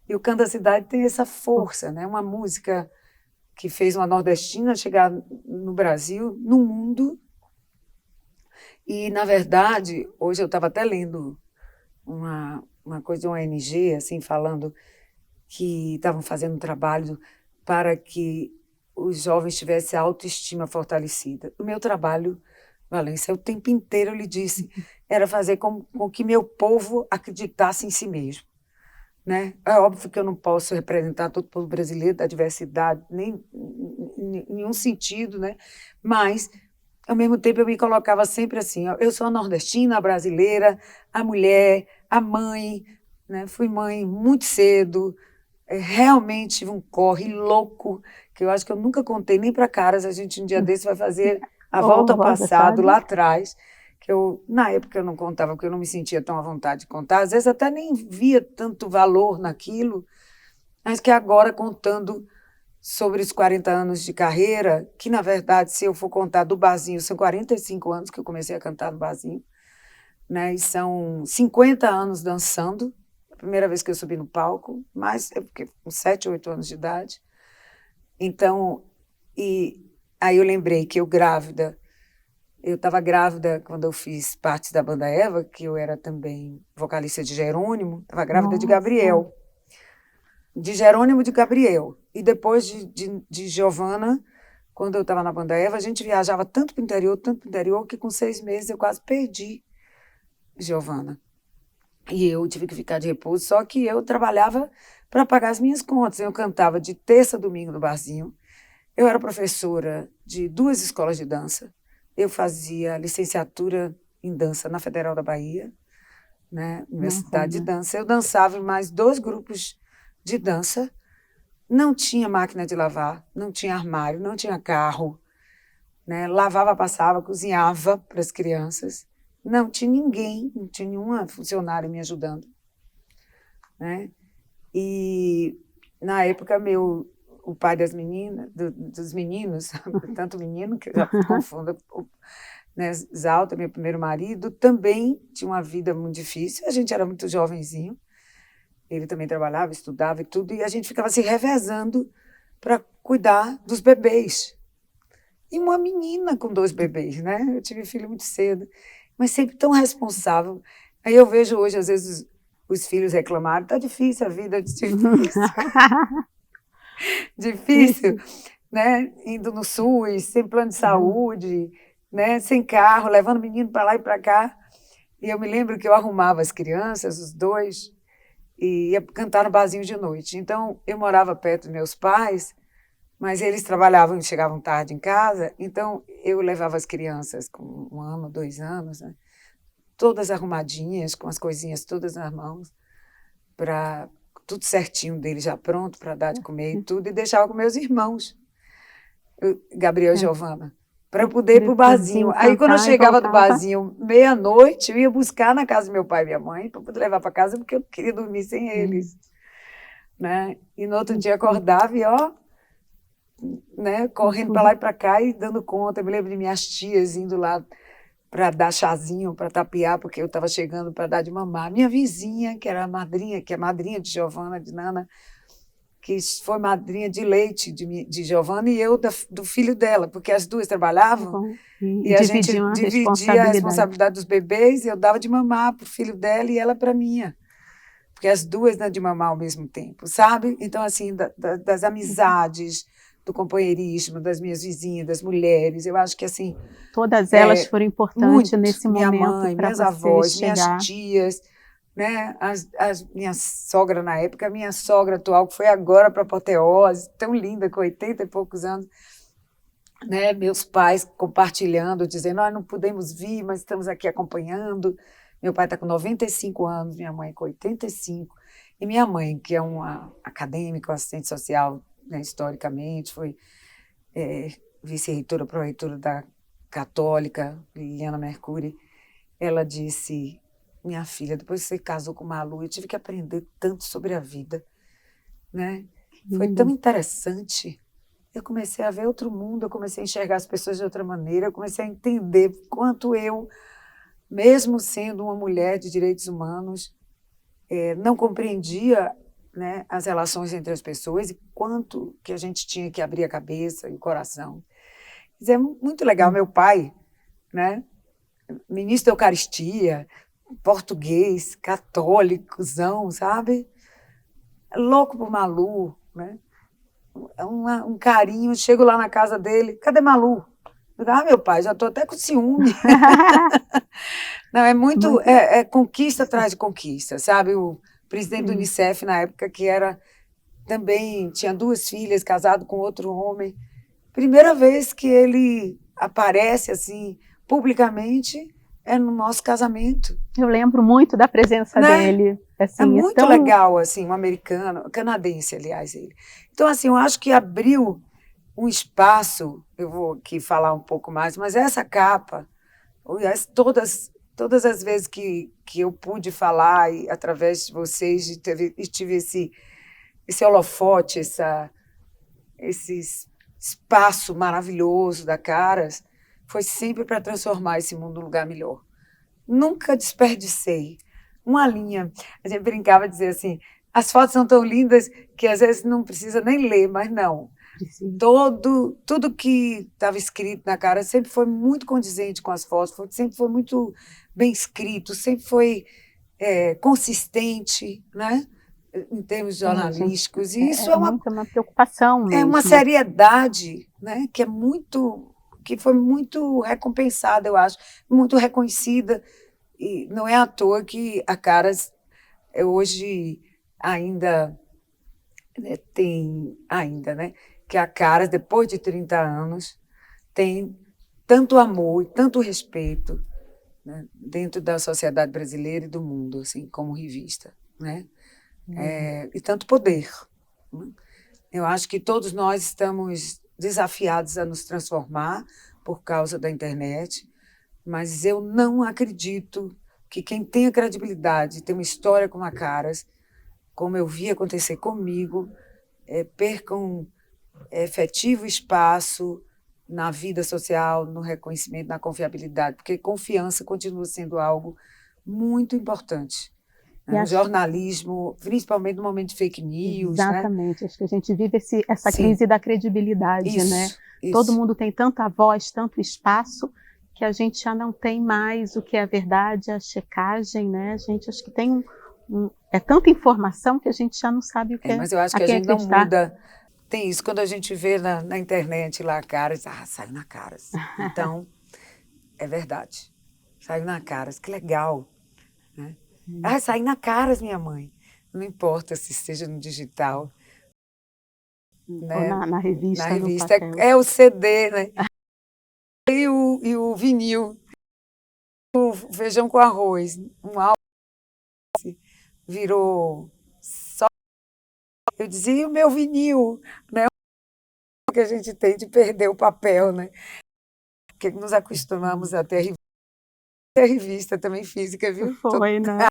E o Canto da Cidade tem essa força, né? Uma música que fez uma nordestina chegar no Brasil, no mundo. E, na verdade, hoje eu estava até lendo uma coisa de uma ONG, assim, falando que estavam fazendo um trabalho para que os jovens tivessem a autoestima fortalecida. O meu trabalho, Valência, o tempo inteiro eu lhe disse, era fazer com que meu povo acreditasse em si mesmo. Né? É óbvio que eu não posso representar todo o povo brasileiro, da diversidade, nem em nenhum sentido, né? Mas, ao mesmo tempo, eu me colocava sempre assim, ó, eu sou a nordestina, a brasileira, a mulher, a mãe, né? Fui mãe muito cedo, realmente tive um corre louco, que eu acho que eu nunca contei nem para Caras, a gente um dia desse vai fazer a volta ao passado, lá atrás, que eu, na época eu não contava, porque eu não me sentia tão à vontade de contar, às vezes até nem via tanto valor naquilo, mas que agora, contando sobre os 40 anos de carreira, que na verdade, se eu for contar do barzinho, são 45 anos que eu comecei a cantar no barzinho, né? E são 50 anos dançando, a primeira vez que eu subi no palco, mas eu fiquei com 7, 8 anos de idade. Então, e aí eu lembrei que eu estava grávida quando eu fiz parte da banda Eva, que eu era também vocalista de Jerônimo, estava grávida de Gabriel. De Jerônimo de Gabriel. E depois de Giovana, quando eu estava na banda Eva, a gente viajava tanto para o interior, que com 6 meses eu quase perdi Giovana. E eu tive que ficar de repouso, só que eu trabalhava para pagar as minhas contas. Eu cantava de terça a domingo no barzinho. Eu era professora de 2 escolas de dança. Eu fazia licenciatura em dança na Federal da Bahia, né, Universidade de Dança. Eu dançava em mais 2 grupos de dança. Não tinha máquina de lavar, não tinha armário, não tinha carro, né? Lavava, passava, cozinhava para as crianças. Não tinha ninguém, não tinha nenhuma funcionária me ajudando, né? E, na época, o pai das meninas, dos meninos, tanto menino, que eu já confundo, né, Zalta, meu primeiro marido, também tinha uma vida muito difícil. A gente era muito jovenzinho. Ele também trabalhava, estudava e tudo, e a gente ficava se revezando para cuidar dos bebês. E uma menina com 2 bebês, né? Eu tive filho muito cedo, mas sempre tão responsável. Aí eu vejo hoje, às vezes, os filhos reclamarem, tá difícil a vida, difícil. Difícil, né? Indo no SUS, sem plano de saúde, né? Sem carro, levando o menino para lá e para cá. E eu me lembro que eu arrumava as crianças, os 2, e ia cantar no barzinho de noite. Então, eu morava perto dos meus pais, mas eles trabalhavam e chegavam tarde em casa, então eu levava as crianças com 1 ano, 2 anos, né, todas arrumadinhas, com as coisinhas todas nas mãos, para tudo certinho dele já pronto para dar de comer e tudo, e deixava com meus irmãos, Gabriel e Giovana, para eu poder ir para o barzinho. Aí, quando eu chegava do barzinho, meia-noite, eu ia buscar na casa do meu pai e minha mãe, para poder levar para casa, porque eu queria dormir sem eles. Né? E no outro dia acordava e, ó, né, correndo para lá e para cá e dando conta. Eu me lembro de minhas tias indo lá para dar chazinho, para tapear, porque eu estava chegando para dar de mamar. Minha vizinha, que era a madrinha, que é madrinha de Giovana, de Nana, que foi madrinha de leite de Giovana, e eu do filho dela, porque as 2 trabalhavam, e a gente dividia a responsabilidade dos bebês, e eu dava de mamar para o filho dela e ela para a minha, porque as 2 dão de mamar ao mesmo tempo, sabe? Então, assim, das amizades, do companheirismo, das minhas vizinhas, das mulheres, eu acho que, assim... Todas elas foram importantes muito, nesse momento. Minha mãe, minhas avós, minhas tias, né? Minha sogra na época, minha sogra atual, que foi agora para apoteose, tão linda, com 80 e poucos anos, né? Meus pais compartilhando, dizendo, nós não podemos vir, mas estamos aqui acompanhando. Meu pai está com 95 anos, minha mãe com 85. E minha mãe, que é uma acadêmica, assistente social, né, historicamente, foi vice-reitora, pró-reitora da Católica, Liliana Mercury, ela disse: minha filha, depois que você casou com o Malu, eu tive que aprender tanto sobre a vida, né? Foi tão Lindo. interessante. Eu comecei a ver outro mundo, eu comecei a enxergar as pessoas de outra maneira, eu comecei a entender quanto eu, mesmo sendo uma mulher de direitos humanos, não compreendia, né, as relações entre as pessoas e quanto que a gente tinha que abrir a cabeça e o coração. Mas é muito legal. Meu pai, né, ministro da Eucaristia, português, católicozão, sabe? Louco por Malu, né? Um carinho. Chego lá na casa dele, cadê Malu? Eu digo, meu pai, já estou até com ciúme. Não, é muito, Muito. conquista atrás de conquista, sabe? O presidente do Sim. Unicef, na época, que era também, tinha 2 filhas, casado com outro homem. Primeira vez que ele aparece, assim, publicamente, é no nosso casamento, Eu lembro muito da presença né? dele. É Assim, muito tão. legal, assim, um americano, canadense, aliás, ele. Então, assim, eu acho que abriu um espaço, eu vou aqui falar um pouco mais, mas essa capa, todas as vezes que eu pude falar, e através de vocês, e tive esse holofote, esse espaço maravilhoso da Caras, foi sempre para transformar esse mundo num lugar melhor. Nunca desperdicei uma linha. A gente brincava de dizer assim, as fotos são tão lindas que às vezes não precisa nem ler, mas não. Tudo que estava escrito na cara sempre foi muito condizente com as fotos, sempre foi muito bem escrito, sempre foi consistente, né? Em termos Gente, jornalísticos. E isso é muito uma preocupação é uma mesmo. seriedade, né? Que foi muito recompensada, eu acho, muito reconhecida. E não é à toa que a Caras hoje ainda, né, tem, ainda, né? Que a Caras, depois de 30 anos, tem tanto amor e tanto respeito, né, dentro da sociedade brasileira e do mundo, assim, como revista, né? E tanto poder, né? Eu acho que todos nós estamos desafiados a nos transformar por causa da internet, mas eu não acredito que quem tem a credibilidade, tem uma história como a Caras, como eu vi acontecer comigo, percam efetivo espaço na vida social, no reconhecimento, na confiabilidade, porque confiança continua sendo algo muito importante, E né? No acho, jornalismo, principalmente no momento de fake news, né? exatamente, acho que a gente vive essa Sim, crise da credibilidade, né? Todo isso. mundo tem tanta voz, tanto espaço, que a gente já não tem mais o que é a verdade, a checagem, né? A gente acho que tem é tanta informação que a gente já não sabe Mas eu acho a que a quem gente não acreditar. muda. Tem isso, quando a gente vê na internet lá a Caras, saiu na Caras. Então, é verdade. Saiu na Caras, que legal, né? Saiu na Caras, minha mãe. Não importa se esteja no digital, Ou né? na Na revista, no revista papel. é o CD, né? E o vinil, o feijão com arroz, um álbum virou só. Eu dizia, e o meu vinil, né? O que a gente tem de perder o papel, né? Porque nos acostumamos a ter a revista também física, viu? Foi, né?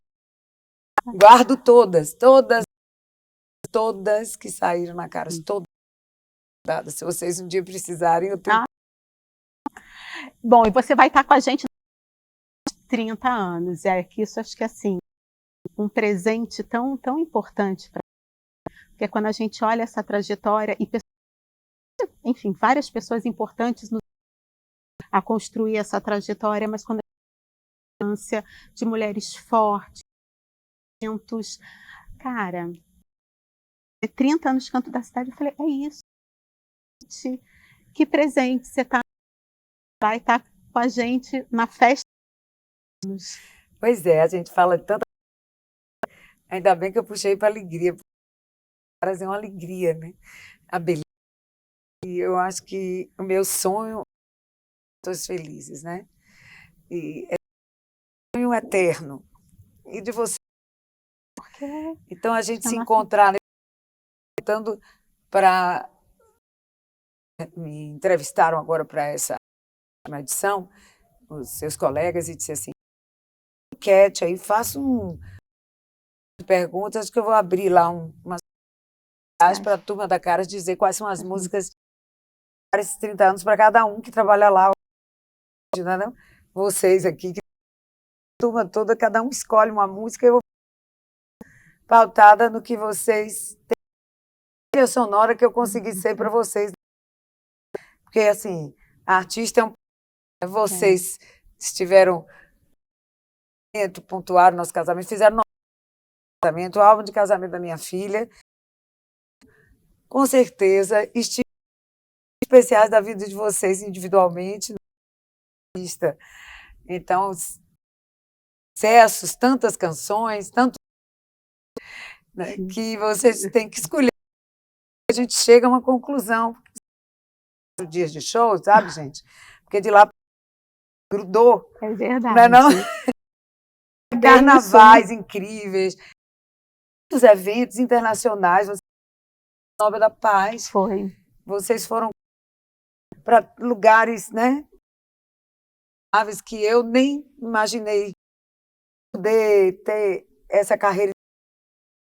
Guardo todas que saíram na Caras, todas. Se vocês um dia precisarem, eu tenho. Bom, e você vai estar com a gente 30 anos. É que isso acho que é assim, um presente tão, tão importante para, porque quando a gente olha essa trajetória e, enfim, várias pessoas importantes a construir essa trajetória, mas quando a ânsia de mulheres fortes, cara, 30 anos de Canto da Cidade, eu falei, é isso, gente, que presente você vai estar com a gente na festa. Pois é, a gente fala tanto. Ainda bem que eu puxei para alegria, porque Caras é uma alegria, né? A beleza. E eu acho que o meu sonho é pessoas felizes, né? E é um sonho eterno. E de você, Então, a gente se Nossa. encontrar, para... Me entrevistaram agora para essa edição, os seus colegas, e disse assim, enquete aí, faça perguntas que eu vou abrir lá umas para a turma da Caras dizer quais são as músicas para esses 30 anos para cada um que trabalha lá. Não? Vocês aqui, que a turma toda, cada um escolhe uma música, eu vou pautada no que vocês têm, a sonora que eu consegui ser para vocês. Porque, assim, a artista vocês estiveram pontuaram nosso casamento, fizeram nosso casamento, o álbum de casamento da minha filha, com certeza, especiais da vida de vocês individualmente. Então, sucessos, tantas canções, tanto, né, que vocês têm que escolher. A gente chega a uma conclusão. Dias de show, sabe, gente? Porque de lá grudou. É verdade. Não é não? Carnavais incríveis, muitos eventos internacionais, Nobel da Paz. Foi. Vocês foram para lugares, né? Que eu nem imaginei poder ter essa carreira.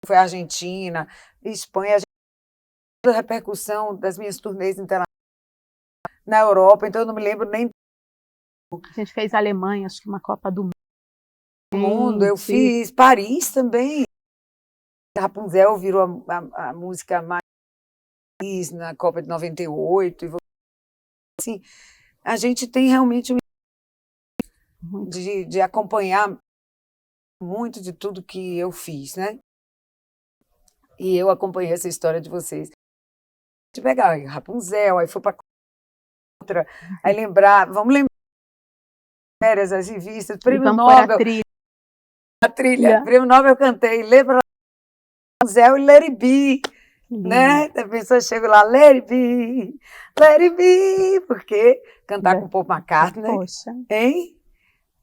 Foi a Argentina, Espanha, a repercussão das minhas turnês internacionais na Europa, então eu não me lembro nem. A gente fez a Alemanha, acho que uma Copa do Mundo, eu fiz Paris também. Rapunzel virou a música mais na Copa de 98. E assim, a gente tem realmente de acompanhar muito de tudo que eu fiz, né? E eu acompanhei essa história de vocês. De pegar aí, Rapunzel, aí foi para outra, aí vamos lembrar as revistas, Prêmio Nobel. A trilha. Prêmio Nobel eu cantei, lembra Rapunzel e Let It Be. Né? A pessoa chega lá, let it be, porque cantar com o Paul McCartney, Poxa. Hein?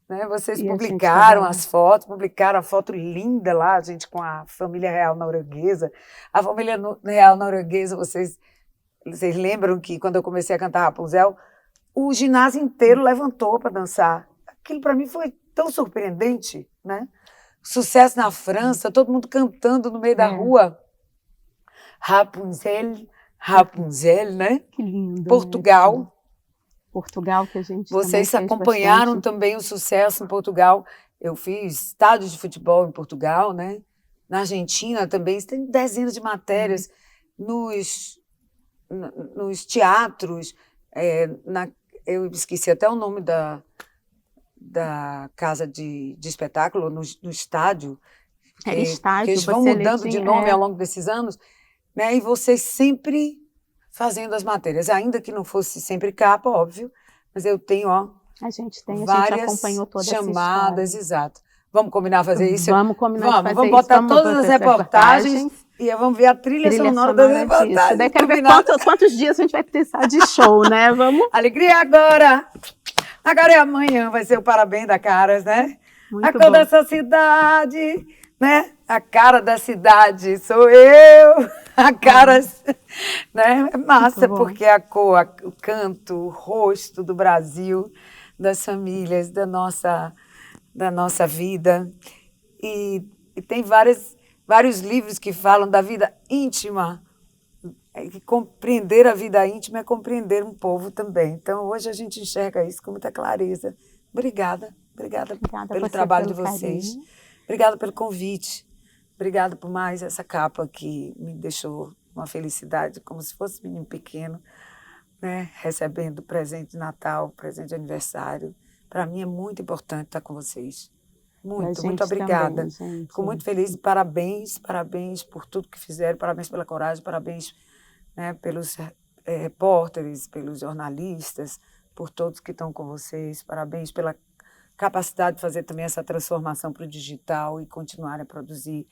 Né? Vocês publicaram as fotos, publicaram a foto linda lá, gente, com a família real norueguesa. A família real norueguesa, vocês lembram que quando eu comecei a cantar Rapunzel, o ginásio inteiro levantou para dançar. Aquilo para mim foi tão surpreendente, né? Sucesso na França, todo mundo cantando no meio da rua. Rapunzel, Rapunzel, né? Que lindo. Portugal. Né? Portugal, que a gente Vocês acompanharam também o sucesso em Portugal. Eu fiz estádios de futebol em Portugal, né? Na Argentina também. Tem dezenas de matérias nos teatros. Eu esqueci até o nome da casa de espetáculo, no estádio. Estádio, que eles vão mudando de nome ao longo desses anos. Né? E vocês sempre fazendo as matérias, ainda que não fosse sempre capa, óbvio, mas eu tenho, a gente várias acompanhou toda chamadas, exato. Vamos combinar fazer isso? Vamos combinar fazer vamos botar todas as reportagens e vamos ver a trilha sonora das reportagens. Daí quero ver quantos dias a gente vai precisar de show, né? Vamos. Alegria agora! Agora é amanhã, vai ser o parabéns da Caras, né? Muito a cor dessa cidade, né? A cara da cidade sou eu, a Caras, né? É massa, porque a cor, o canto, o rosto do Brasil, das famílias, da nossa vida. E tem vários livros que falam da vida íntima. E compreender a vida íntima é compreender um povo também. Então, hoje a gente enxerga isso com muita clareza. Obrigada pelo trabalho de vocês. Carinho. Obrigada pelo convite. Obrigada por mais essa capa que me deixou uma felicidade, como se fosse um menino pequeno, né? Recebendo presente de Natal, presente de aniversário. Para mim é muito importante estar com vocês. Muito obrigada. Também, fico muito feliz. Parabéns por tudo que fizeram, parabéns pela coragem, parabéns, né, pelos repórteres, pelos jornalistas, por todos que estão com vocês, parabéns pela capacidade de fazer também essa transformação para o digital e continuar a produzir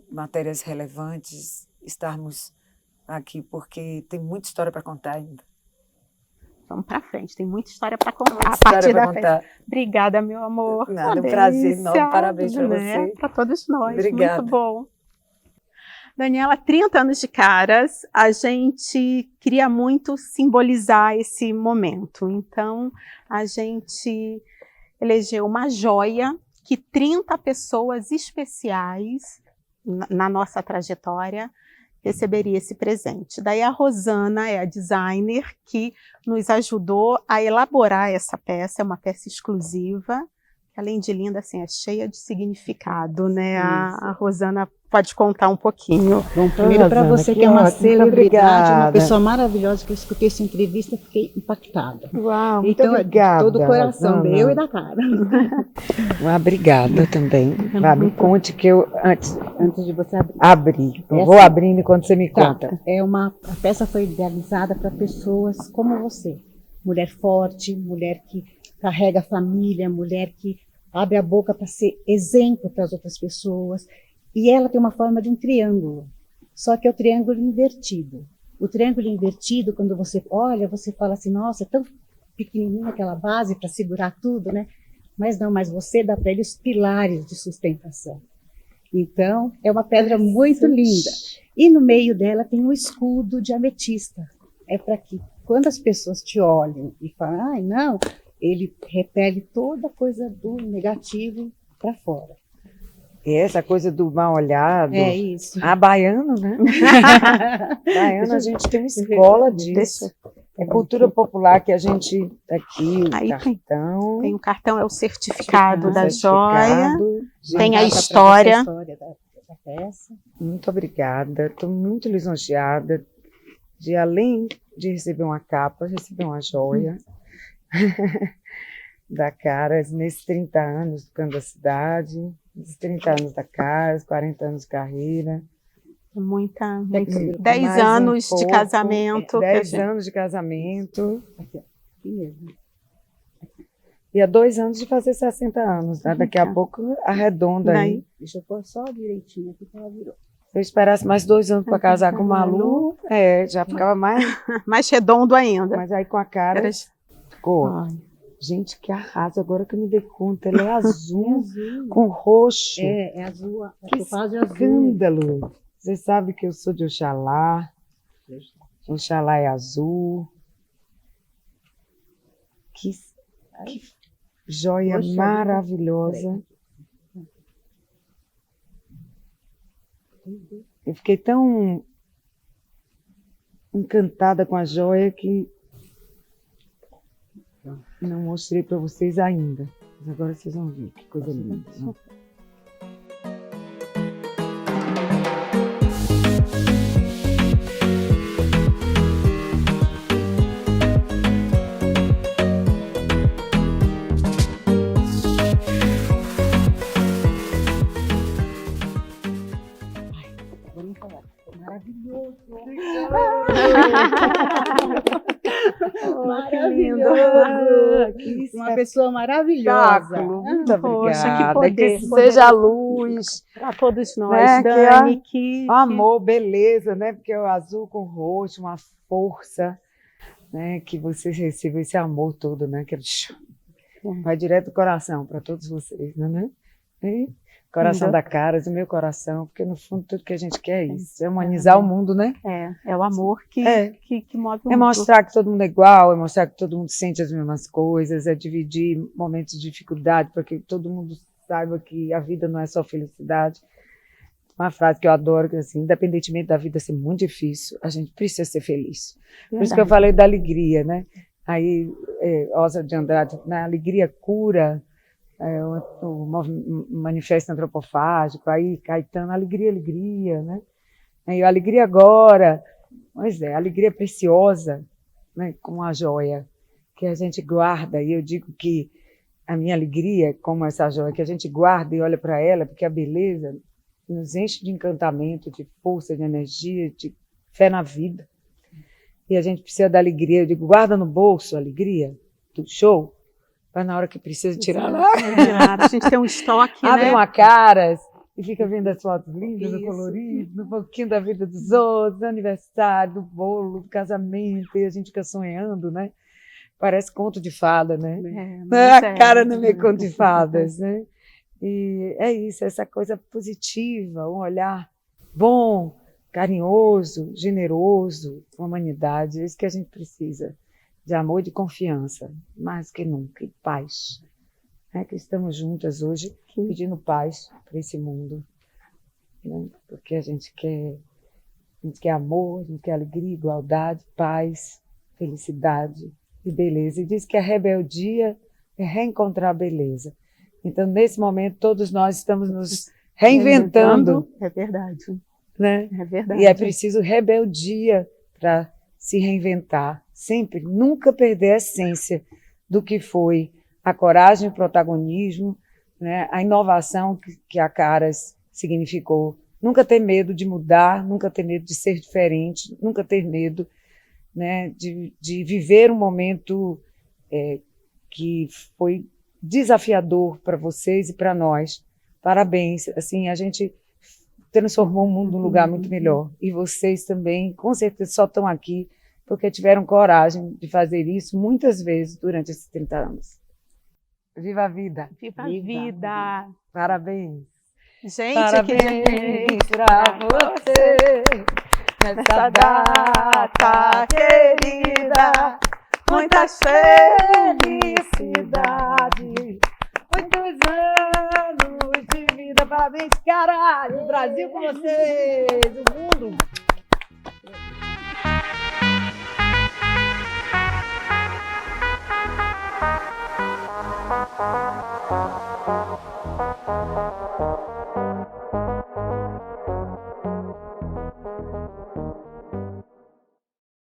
matérias relevantes, estarmos aqui porque tem muita história para contar ainda. vamos para frente, tem muita história para contar Muita a partir história pra da festa. contar. Obrigada, meu amor. Nada, Uma um prazer delícia, enorme. Parabéns para né? você. Para todos nós. Obrigada. Muito bom. Daniela, 30 anos de Caras, a gente queria muito simbolizar esse momento. Então, a gente elegeu uma joia que 30 pessoas especiais na nossa trajetória receberia esse presente. Daí a Rosana é a designer que nos ajudou a elaborar essa peça, é uma peça exclusiva, que além de linda, assim, é cheia de significado, né? A Rosana pode contar um pouquinho. Bom, primeiro para você que é uma celebridade, uma pessoa maravilhosa, que eu escutei essa entrevista, fiquei impactada. Uau, muito então, obrigada, de todo o coração, Rosana. meu e da cara. Obrigada também. Vai, me conte que eu, antes de você abrir, eu Essa- vou abrindo enquanto você me Tá, conta. a peça foi idealizada para pessoas como você. Mulher forte, mulher que carrega a família, mulher que abre a boca para ser exemplo para as outras pessoas. E ela tem uma forma de um triângulo, só que é o triângulo invertido. O triângulo invertido, quando você olha, você fala assim, nossa, é tão pequenininha aquela base para segurar tudo, né? Mas não, mas você dá para ele os pilares de sustentação. Então, é uma pedra muito linda. E no meio dela tem um escudo de ametista. É para que, quando as pessoas te olhem e falam, ai, não, ele repele toda coisa do negativo para fora. E essa coisa do mal olhado. É isso. Baiano, né? Baiano, a gente tem uma escola disso. É cultura popular que a gente tá aqui, o Aí cartão. tem o cartão, é o certificado da joia. certificado. Tem a Mandada pra história. você a história da peça. Muito obrigada. Estou muito lisonjeada de, além de receber uma capa, receber uma joia da Caras nesses 30 anos do Canto da Cidade, nesses 30 anos da Caras, 40 anos de carreira. Muita, Mais 10 um anos de pouco, casamento. 10 anos de casamento. Aqui, ó. Aqui mesmo. E há 2 anos de fazer 60 anos, né? Daqui a pouco arredonda aí. Deixa eu pôr só direitinho aqui que ela virou. Se eu esperasse mais 2 anos para casar com o Malu, já ficava mais. Mais redondo ainda. Mas aí com a cara Era- ficou. Ai, Gente, que arraso, agora que eu me dei conta. Ela é azul, azul. com roxo. É azul. A Que topázio é azul. escândalo. Você sabe que eu sou de Oxalá. Oxalá é azul. Que joia Poxa, maravilhosa. Eu fiquei tão encantada com a joia que não mostrei para vocês ainda. Mas agora vocês vão ver que coisa linda. Né? Maravilhoso. que lindo. Maravilhoso. Uma pessoa maravilhosa. Espetáculo. Muito Poxa, que obrigada. poder, Que poder. seja a luz, Para todos nós, Né, que Dani, que amor, beleza, né? Porque é o azul com roxo, uma força, né? Que vocês recebam esse amor todo, né? Que vai direto do coração para todos vocês, né? E coração da Caras, o meu coração, porque no fundo tudo que a gente quer é isso, é humanizar o mundo, né? é o amor que move o É mundo. mostrar que todo mundo é igual, é mostrar que todo mundo sente as mesmas coisas, é dividir momentos de dificuldade para que todo mundo saiba que a vida não é só felicidade. Uma frase que eu adoro, que assim, independentemente da vida ser muito difícil, a gente precisa ser feliz. Por isso que eu falei da alegria, né? Aí, Oswald de Andrade, na alegria cura, o manifesto antropofágico, aí Caetano, alegria, né? Aí, alegria agora, pois é, alegria preciosa, né? Como a joia que a gente guarda, e eu digo que a minha alegria, como essa joia, que a gente guarda e olha para ela, porque a beleza nos enche de encantamento, de força, de energia, de fé na vida. E a gente precisa da alegria. Eu digo, guarda no bolso a alegria do show, para na hora que precisa tirar lá. A gente tem um estoque, Abre né? uma Caras e fica vendo as fotos lindas, do Isso. colorido, no pouquinho da vida dos outros, do aniversário, do bolo, do casamento, e a gente fica sonhando, né? parece conto de fada, né? Mas A cara não é conto de fadas, né? E é isso, essa coisa positiva, um olhar bom, carinhoso, generoso, com humanidade, é isso que a gente precisa, de amor e de confiança, mais que nunca, e paz. É que estamos juntas hoje pedindo paz para esse mundo, né? Porque a gente quer amor, a gente quer alegria, igualdade, paz, felicidade e beleza. E diz que a rebeldia é reencontrar a beleza. Então, nesse momento, todos nós estamos nos reinventando. É verdade. Né? É verdade. E é preciso rebeldia para se reinventar. Sempre, nunca perder a essência do que foi a coragem, o protagonismo, né? A inovação que a Caras significou. Nunca ter medo de mudar, nunca ter medo de ser diferente, nunca ter medo, né, de viver um momento que foi desafiador para vocês e para nós. Parabéns, assim, a gente transformou o mundo num lugar muito melhor. E vocês também, com certeza, só estão aqui porque tiveram coragem de fazer isso muitas vezes durante esses 30 anos. Viva a vida! Viva a vida! Parabéns! Gente, parabéns para você nessa data querida, muitas felicidades, muitos anos de vida, parabéns, caralho, o Brasil com vocês, o mundo.